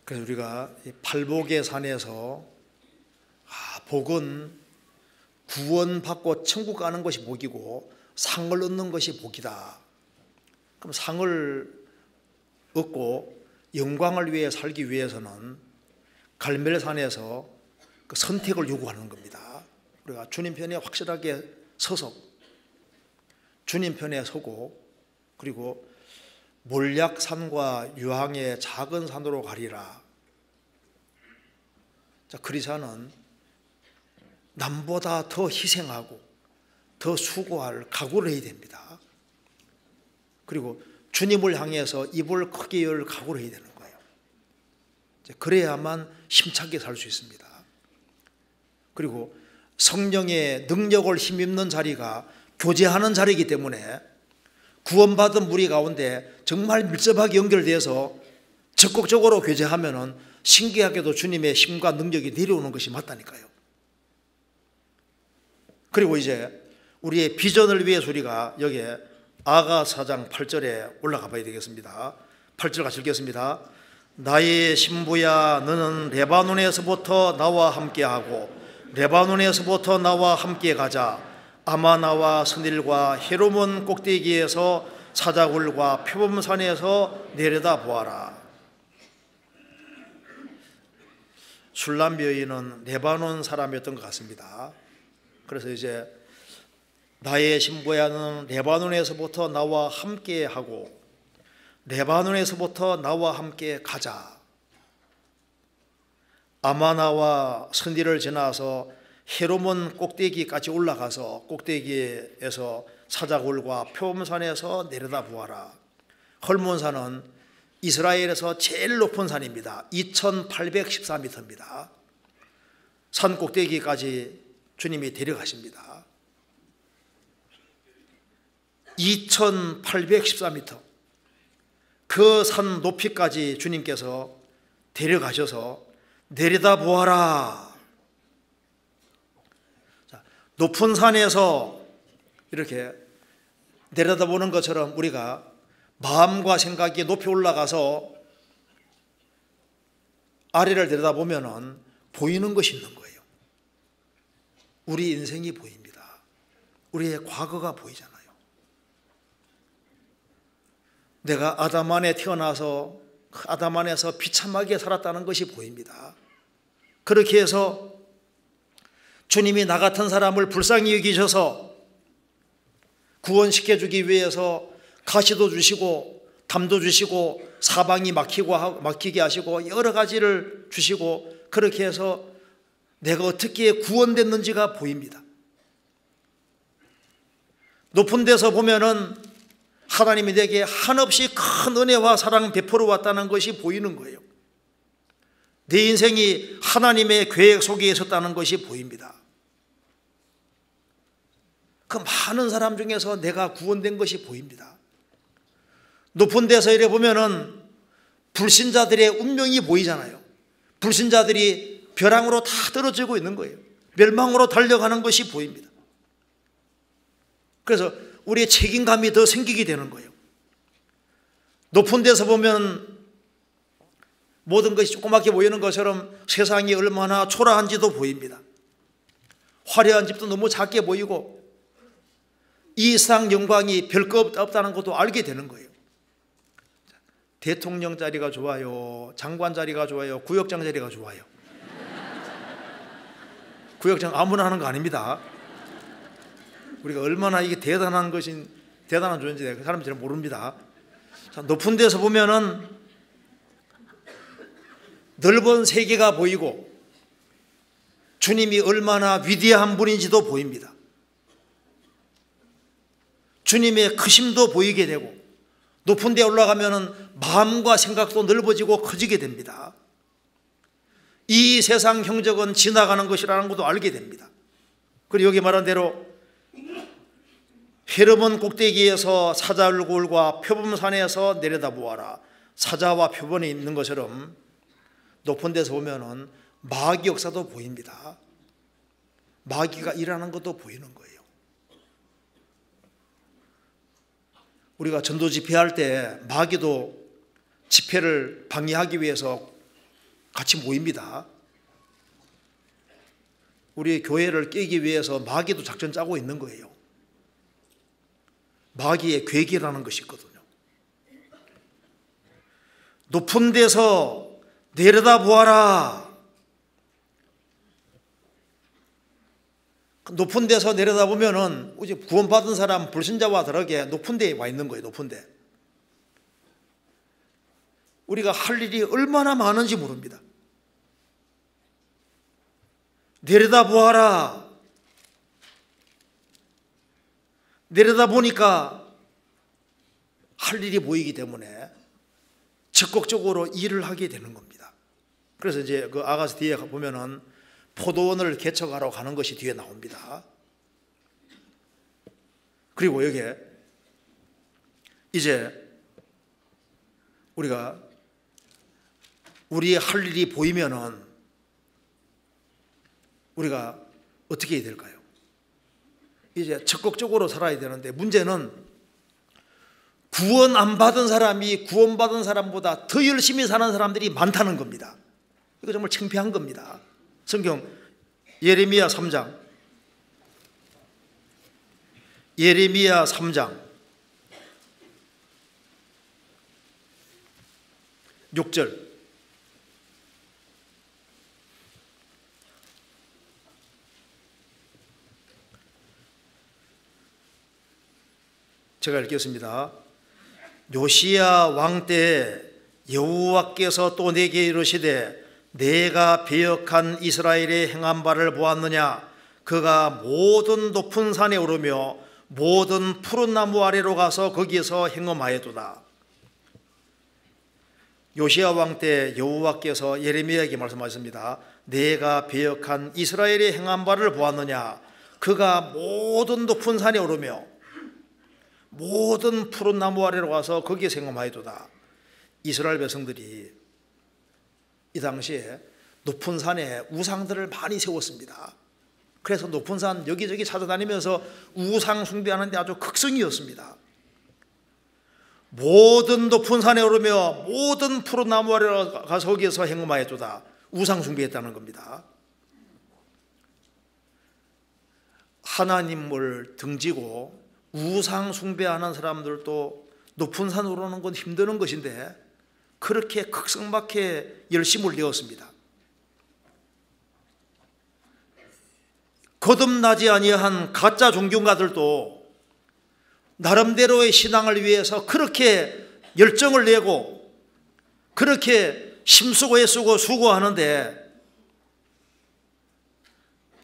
그래서 우리가 팔복의 산에서 복은 구원받고 천국 가는 것이 복이고 상을 얻는 것이 복이다. 그럼 상을 얻고 영광을 위해 살기 위해서는 갈멜산에서 그 선택을 요구하는 겁니다. 우리가 주님 편에 확실하게 서서 주님 편에 서고, 그리고 몰약산과 유황의 작은 산으로 가리라. 자, 그리스도는 남보다 더 희생하고 더 수고할 각오를 해야 됩니다. 그리고 주님을 향해서 입을 크게 열 각오를 해야 되는 거예요. 그래야만 힘차게 살 수 있습니다. 그리고 성령의 능력을 힘입는 자리가 교제하는 자리이기 때문에 구원받은 무리 가운데 정말 밀접하게 연결돼서 적극적으로 교제하면은 신기하게도 주님의 힘과 능력이 내려오는 것이 맞다니까요. 그리고 이제 우리의 비전을 위해서 우리가 여기에 아가 4장 8절에 올라가 봐야 되겠습니다. 8절 같이 읽겠습니다. 나의 신부야, 너는 레바논에서부터 나와 함께하고 레바논에서부터 나와 함께 가자. 아마나와 스닐과 헤르몬 꼭대기에서 사자굴과 표범산에서 내려다 보아라. 술람 여인은 레바논 사람이었던 것 같습니다. 그래서 이제 나의 신부야, 너는 레바논에서부터 나와 함께 하고 레바논에서부터 나와 함께 가자. 아마나와 스닐을 지나서 헤르몬 꼭대기까지 올라가서 꼭대기에서 사자굴과 표범산에서 내려다 보아라. 헐몬산은 이스라엘에서 제일 높은 산입니다. 2814m입니다. 산 꼭대기까지 주님이 데려가십니다. 2814m 그 산 높이까지 주님께서 데려가셔서 내려다 보아라. 자, 높은 산에서 이렇게 내려다보는 것처럼 우리가 마음과 생각이 높이 올라가서 아래를 들여다보면 보이는 것이 있는 거예요. 우리 인생이 보입니다. 우리의 과거가 보이잖아요. 내가 아담 안에 태어나서 아담 안에서 비참하게 살았다는 것이 보입니다. 그렇게 해서 주님이 나 같은 사람을 불쌍히 여기셔서 구원시켜주기 위해서 가시도 주시고 담도 주시고 사방이 막히게 하시고 여러 가지를 주시고 그렇게 해서 내가 어떻게 구원됐는지가 보입니다. 높은 데서 보면은 하나님이 내게 한없이 큰 은혜와 사랑 베풀어 왔다는 것이 보이는 거예요. 내 인생이 하나님의 계획 속에 있었다는 것이 보입니다. 그 많은 사람 중에서 내가 구원된 것이 보입니다. 높은 데서 이래 보면은 불신자들의 운명이 보이잖아요. 불신자들이 벼랑으로 다 떨어지고 있는 거예요. 멸망으로 달려가는 것이 보입니다. 그래서 우리의 책임감이 더 생기게 되는 거예요. 높은 데서 보면 모든 것이 조그맣게 보이는 것처럼 세상이 얼마나 초라한지도 보입니다. 화려한 집도 너무 작게 보이고 이 세상 영광이 별거 없다는 것도 알게 되는 거예요. 대통령 자리가 좋아요? 장관 자리가 좋아요? 구역장 자리가 좋아요? 구역장 아무나 하는 거 아닙니다. 우리가 얼마나 이게 대단한 존재인지 그 사람들이 잘 모릅니다. 자, 높은 데서 보면은 넓은 세계가 보이고 주님이 얼마나 위대한 분인지도 보입니다. 주님의 크심도 보이게 되고 높은 데 올라가면은 마음과 생각도 넓어지고 커지게 됩니다. 이 세상 형적은 지나가는 것이라는 것도 알게 됩니다. 그리고 여기 말한 대로 헤르몬 꼭대기에서 사자 얼굴과 표범산에서 내려다보아라. 사자와 표범이 있는 것처럼 높은 데서 보면은 마귀 역사도 보입니다. 마귀가 일하는 것도 보이는 거예요. 우리가 전도 집회할 때 마귀도 집회를 방해하기 위해서 같이 모입니다. 우리 교회를 깨기 위해서 마귀도 작전 짜고 있는 거예요. 마귀의 괴기라는 것이 있거든요. 높은 데서 내려다보아라. 높은 데서 내려다보면은 이제 구원받은 사람 불신자와 다르게 높은 데에 와 있는 거예요. 높은 데. 우리가 할 일이 얼마나 많은지 모릅니다. 내려다보아라. 내려다보니까 할 일이 보이기 때문에 적극적으로 일을 하게 되는 겁니다. 그래서 이제 그 아가서 뒤에 보면은 포도원을 개척하러 가는 것이 뒤에 나옵니다. 그리고 여기에 이제 우리가 우리의 할 일이 보이면은 우리가 어떻게 해야 될까요? 이제 적극적으로 살아야 되는데 문제는 구원 안 받은 사람이 구원받은 사람보다 더 열심히 사는 사람들이 많다는 겁니다. 이거 정말 창피한 겁니다. 성경 예레미야 3장 6절 제가 읽겠습니다. 요시야 왕 때에 여호와께서 또 내게 이르시되 내가 배역한 이스라엘의 행한 바를 보았느냐. 그가 모든 높은 산에 오르며 모든 푸른 나무 아래로 가서 거기에서 행엄하였도다. 요시야 왕 때 여호와께서 예레미야에게 말씀하셨습니다. 내가 배역한 이스라엘의 행한 바를 보았느냐. 그가 모든 높은 산에 오르며 모든 푸른 나무 아래로 가서 거기에서 행엄하였도다. 이스라엘 백성들이 이 당시에 높은 산에 우상들을 많이 세웠습니다. 그래서 높은 산 여기저기 찾아다니면서 우상 숭배하는 데 아주 극성이었습니다. 모든 높은 산에 오르며 모든 푸른 나무 아래 가서 거기에서 행음하였도다. 우상 숭배했다는 겁니다. 하나님을 등지고 우상 숭배하는 사람들도 높은 산 오르는 건 힘드는 것인데 그렇게 극성맞게 열심을 내었습니다. 거듭나지 아니한 가짜 종교가들도 나름대로의 신앙을 위해서 그렇게 열정을 내고 그렇게 힘쓰고 애쓰고 수고하는데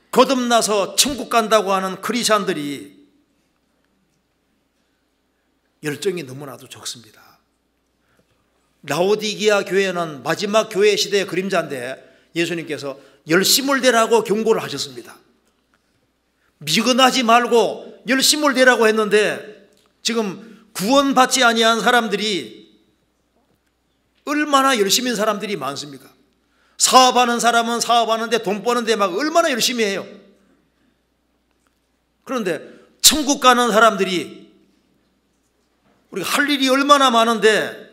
거듭나서 천국 간다고 하는 크리스찬들이 열정이 너무나도 적습니다. 라오디게아 교회는 마지막 교회 시대의 그림자인데 예수님께서 열심을 내라고 경고를 하셨습니다. 미련하지 말고 열심을 내라고 했는데 지금 구원받지 아니한 사람들이 얼마나 열심인 사람들이 많습니까? 사업하는 사람은 사업하는데 돈 버는데 막 얼마나 열심히 해요. 그런데 천국 가는 사람들이 우리가 할 일이 얼마나 많은데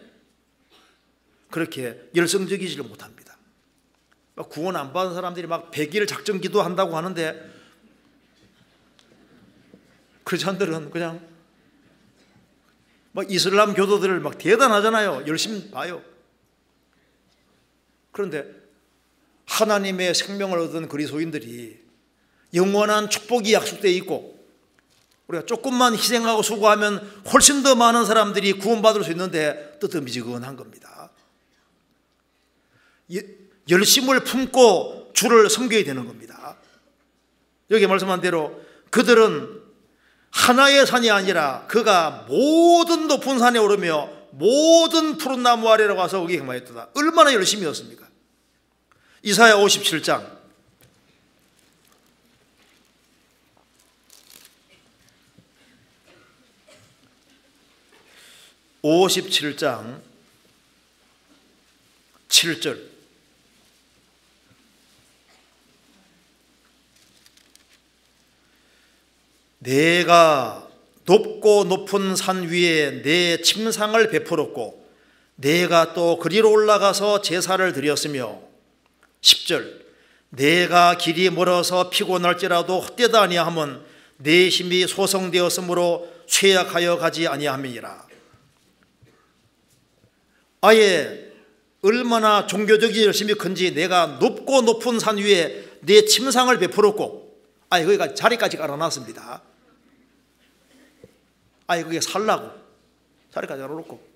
그렇게 열성적이지를 못합니다. 구원 안 받은 사람들이 막 100일 작정 기도한다고 하는데 크리스천들은 그냥 막 이슬람 교도들을 막 대단하잖아요. 열심히 봐요. 그런데 하나님의 생명을 얻은 그리스도인들이 영원한 축복이 약속되어 있고 우리가 조금만 희생하고 수고하면 훨씬 더 많은 사람들이 구원받을 수 있는데 뜨뜻미지근한 겁니다. 열심을 품고 주를 섬겨야 되는 겁니다. 여기 말씀한 대로 그들은 하나의 산이 아니라 그가 모든 높은 산에 오르며 모든 푸른 나무 아래로 가서 거기 행하였도다. 얼마나 열심히 했습니까? 이사야 57장 7절 내가 높고 높은 산 위에 내 침상을 베풀었고 내가 또 그리로 올라가서 제사를 드렸으며 10절 내가 길이 멀어서 피곤할지라도 헛되다 아니하면 내 힘이 소성되었으므로 쇠약하여 가지 아니함이니라. 아예 얼마나 종교적이 열심히 큰지 내가 높고 높은 산 위에 내 침상을 베풀었고 아예 거기가 자리까지 깔아놨습니다. 아예 거기에 살라고 자리까지 깔아놓고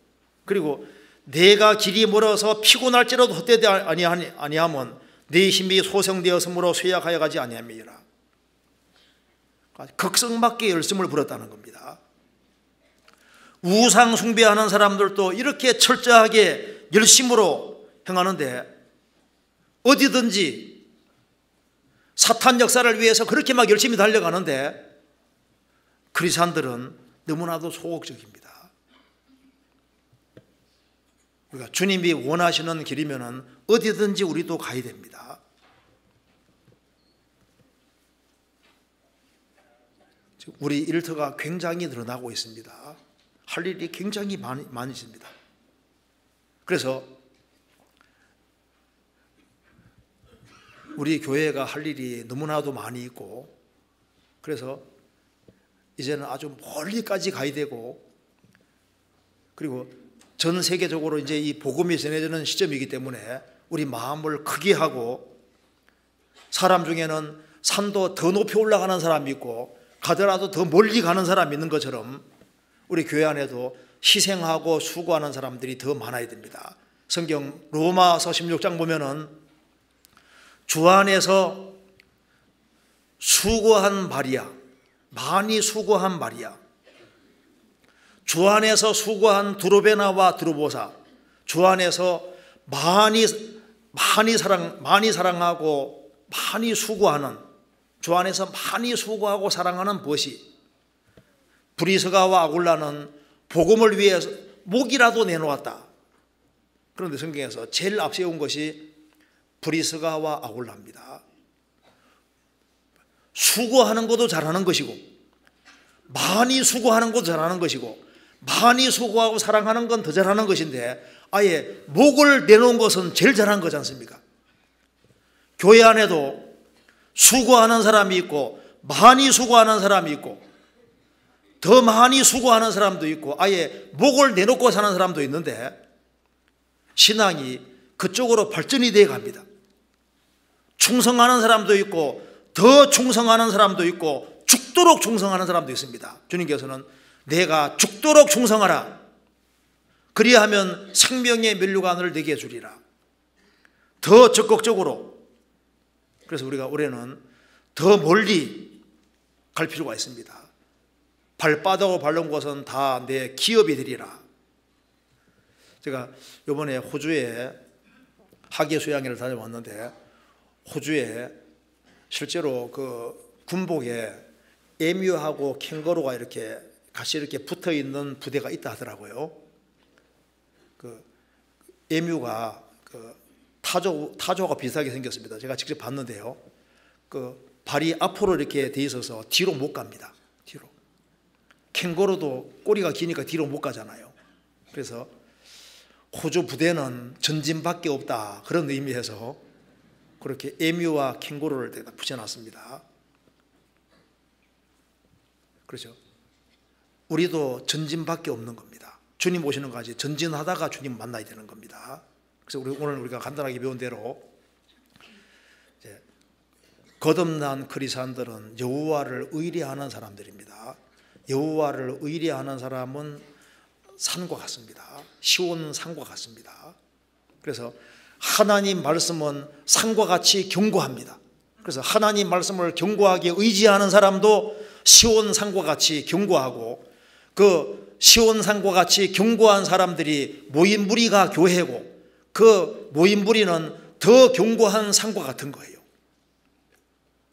그리고 내가 길이 멀어서 피곤할지라도 헛되지 아니하면 네 힘이 소성되었으므로 쇠약하여 가지 아니함이라. 극성맞게 열심을 부렸다는 겁니다. 우상 숭배하는 사람들도 이렇게 철저하게 열심으로 행하는데 어디든지 사탄 역사를 위해서 그렇게 막 열심히 달려가는데 크리스찬들은 너무나도 소극적입니다. 우리가 주님이 원하시는 길이면 어디든지 우리도 가야 됩니다. 우리 일터가 굉장히 늘어나고 있습니다. 할 일이 굉장히 많이 있습니다. 그래서 우리 교회가 할 일이 너무나도 많이 있고 그래서 이제는 아주 멀리까지 가야 되고 그리고 전 세계적으로 이제 이 복음이 전해지는 시점이기 때문에 우리 마음을 크게 하고 사람 중에는 산도 더 높이 올라가는 사람이 있고 가더라도 더 멀리 가는 사람이 있는 것처럼 우리 교회 안에도 희생하고 수고하는 사람들이 더 많아야 됩니다. 성경 로마서 16장 보면은 주 안에서 수고한 말이야. 많이 수고한 말이야. 주 안에서 수고한 드로베나와 드로보사, 주 안에서 많이 사랑하고 많이 수고하는, 주 안에서 많이 수고하고 사랑하는 벗이 브리스가와 아굴라는 복음을 위해서 목이라도 내놓았다. 그런데 성경에서 제일 앞세운 것이 브리스가와 아굴라입니다. 수고하는 것도 잘하는 것이고 많이 수고하는 것도 잘하는 것이고 많이 수고하고 사랑하는 건 더 잘하는 것인데 아예 목을 내놓은 것은 제일 잘한 거지 않습니까? 교회 안에도 수고하는 사람이 있고 많이 수고하는 사람이 있고 더 많이 수고하는 사람도 있고 아예 목을 내놓고 사는 사람도 있는데 신앙이 그쪽으로 발전이 되어 갑니다. 충성하는 사람도 있고 더 충성하는 사람도 있고 죽도록 충성하는 사람도 있습니다. 주님께서는 내가 죽도록 충성하라. 그리하면 생명의 면류관을 내게 주리라. 더 적극적으로. 그래서 우리가 올해는 더 멀리 갈 필요가 있습니다. 발바닥으로 밟는 곳은 다 내 기업이 되리라. 제가 이번에 호주에 학예 수양회를 다녀왔는데 호주에 실제로 그 군복에 에뮤하고 캥거루가 이렇게 같이 이렇게 붙어 있는 부대가 있다 하더라고요. 그 에뮤가 그 타조가 비슷하게 생겼습니다. 제가 직접 봤는데요. 그 발이 앞으로 이렇게 돼 있어서 뒤로 못 갑니다. 뒤로. 캥거루도 꼬리가 기니까 뒤로 못 가잖아요. 그래서 호주 부대는 전진밖에 없다 그런 의미에서 그렇게 에뮤와 캥거루를 붙여놨습니다. 그렇죠. 우리도 전진밖에 없는 겁니다. 주님 오시는 것까지 전진하다가 주님 만나야 되는 겁니다. 그래서 오늘 우리가 간단하게 배운 대로 이제 거듭난 크리스찬들은 여호와를 의뢰하는 사람들입니다. 여호와를 의뢰하는 사람은 산과 같습니다. 시온 산과 같습니다. 그래서 하나님 말씀은 산과 같이 견고합니다. 그래서 하나님 말씀을 견고하게 의지하는 사람도 시온 산과 같이 견고하고 그 시온 산과 같이 견고한 사람들이 모인 무리가 교회고 그 모인 무리는 더 견고한 산과 같은 거예요.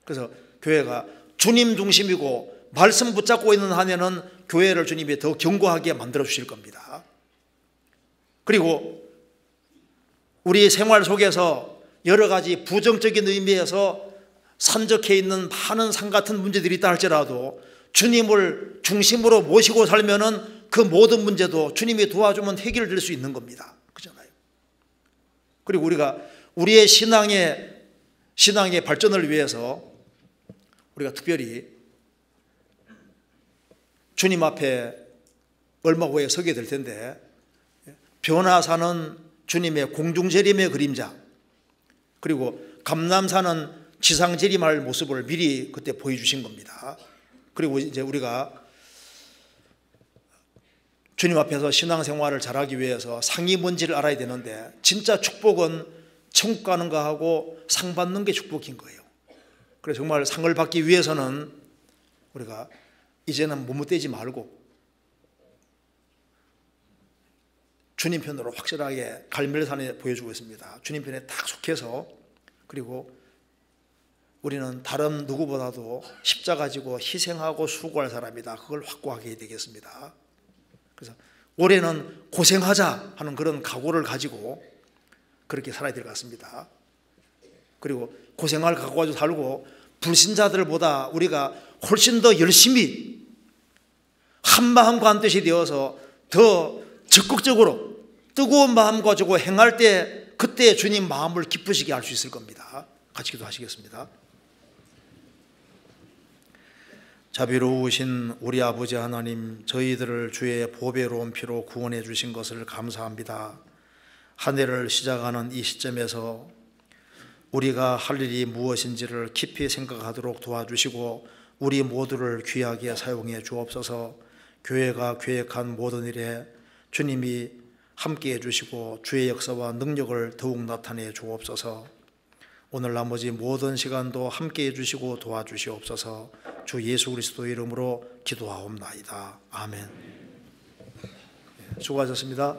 그래서 교회가 주님 중심이고 말씀 붙잡고 있는 한에는 교회를 주님이 더 견고하게 만들어 주실 겁니다. 그리고 우리 생활 속에서 여러 가지 부정적인 의미에서 산적해 있는 많은 산 같은 문제들이 있다 할지라도 주님을 중심으로 모시고 살면은 그 모든 문제도 주님이 도와주면 해결될 수 있는 겁니다. 그렇잖아요. 그리고 우리가 우리의 신앙의 발전을 위해서 우리가 특별히 주님 앞에 얼마 후에 서게 될 텐데 변화사는 주님의 공중재림의 그림자 그리고 감람사는 지상재림할 모습을 미리 그때 보여주신 겁니다. 그리고 이제 우리가 주님 앞에서 신앙생활을 잘하기 위해서 상이 뭔지를 알아야 되는데 진짜 축복은 천국 가는 거하고 상 받는 게 축복인 거예요. 그래서 정말 상을 받기 위해서는 우리가 이제는 머뭇대지 말고 주님 편으로 확실하게 갈멜산에 보여주고 있습니다. 주님 편에 딱 속해서 그리고 우리는 다른 누구보다도 십자가 지고 희생하고 수고할 사람이다. 그걸 확고하게 되겠습니다. 그래서 올해는 고생하자 하는 그런 각오를 가지고 그렇게 살아야 될 것 같습니다. 그리고 고생할 각오 가지고 살고 불신자들보다 우리가 훨씬 더 열심히 한마음과 한뜻이 되어서 더 적극적으로 뜨거운 마음 가지고 행할 때 그때 주님 마음을 기쁘시게 할 수 있을 겁니다. 같이 기도하시겠습니다. 자비로우신 우리 아버지 하나님, 저희들을 주의 보배로운 피로 구원해 주신 것을 감사합니다. 한 해를 시작하는 이 시점에서 우리가 할 일이 무엇인지를 깊이 생각하도록 도와주시고 우리 모두를 귀하게 사용해 주옵소서. 교회가 계획한 모든 일에 주님이 함께해 주시고 주의 역사와 능력을 더욱 나타내 주옵소서. 오늘 나머지 모든 시간도 함께해 주시고 도와주시옵소서. 주 예수 그리스도의 이름으로 기도하옵나이다. 아멘. 수고하셨습니다.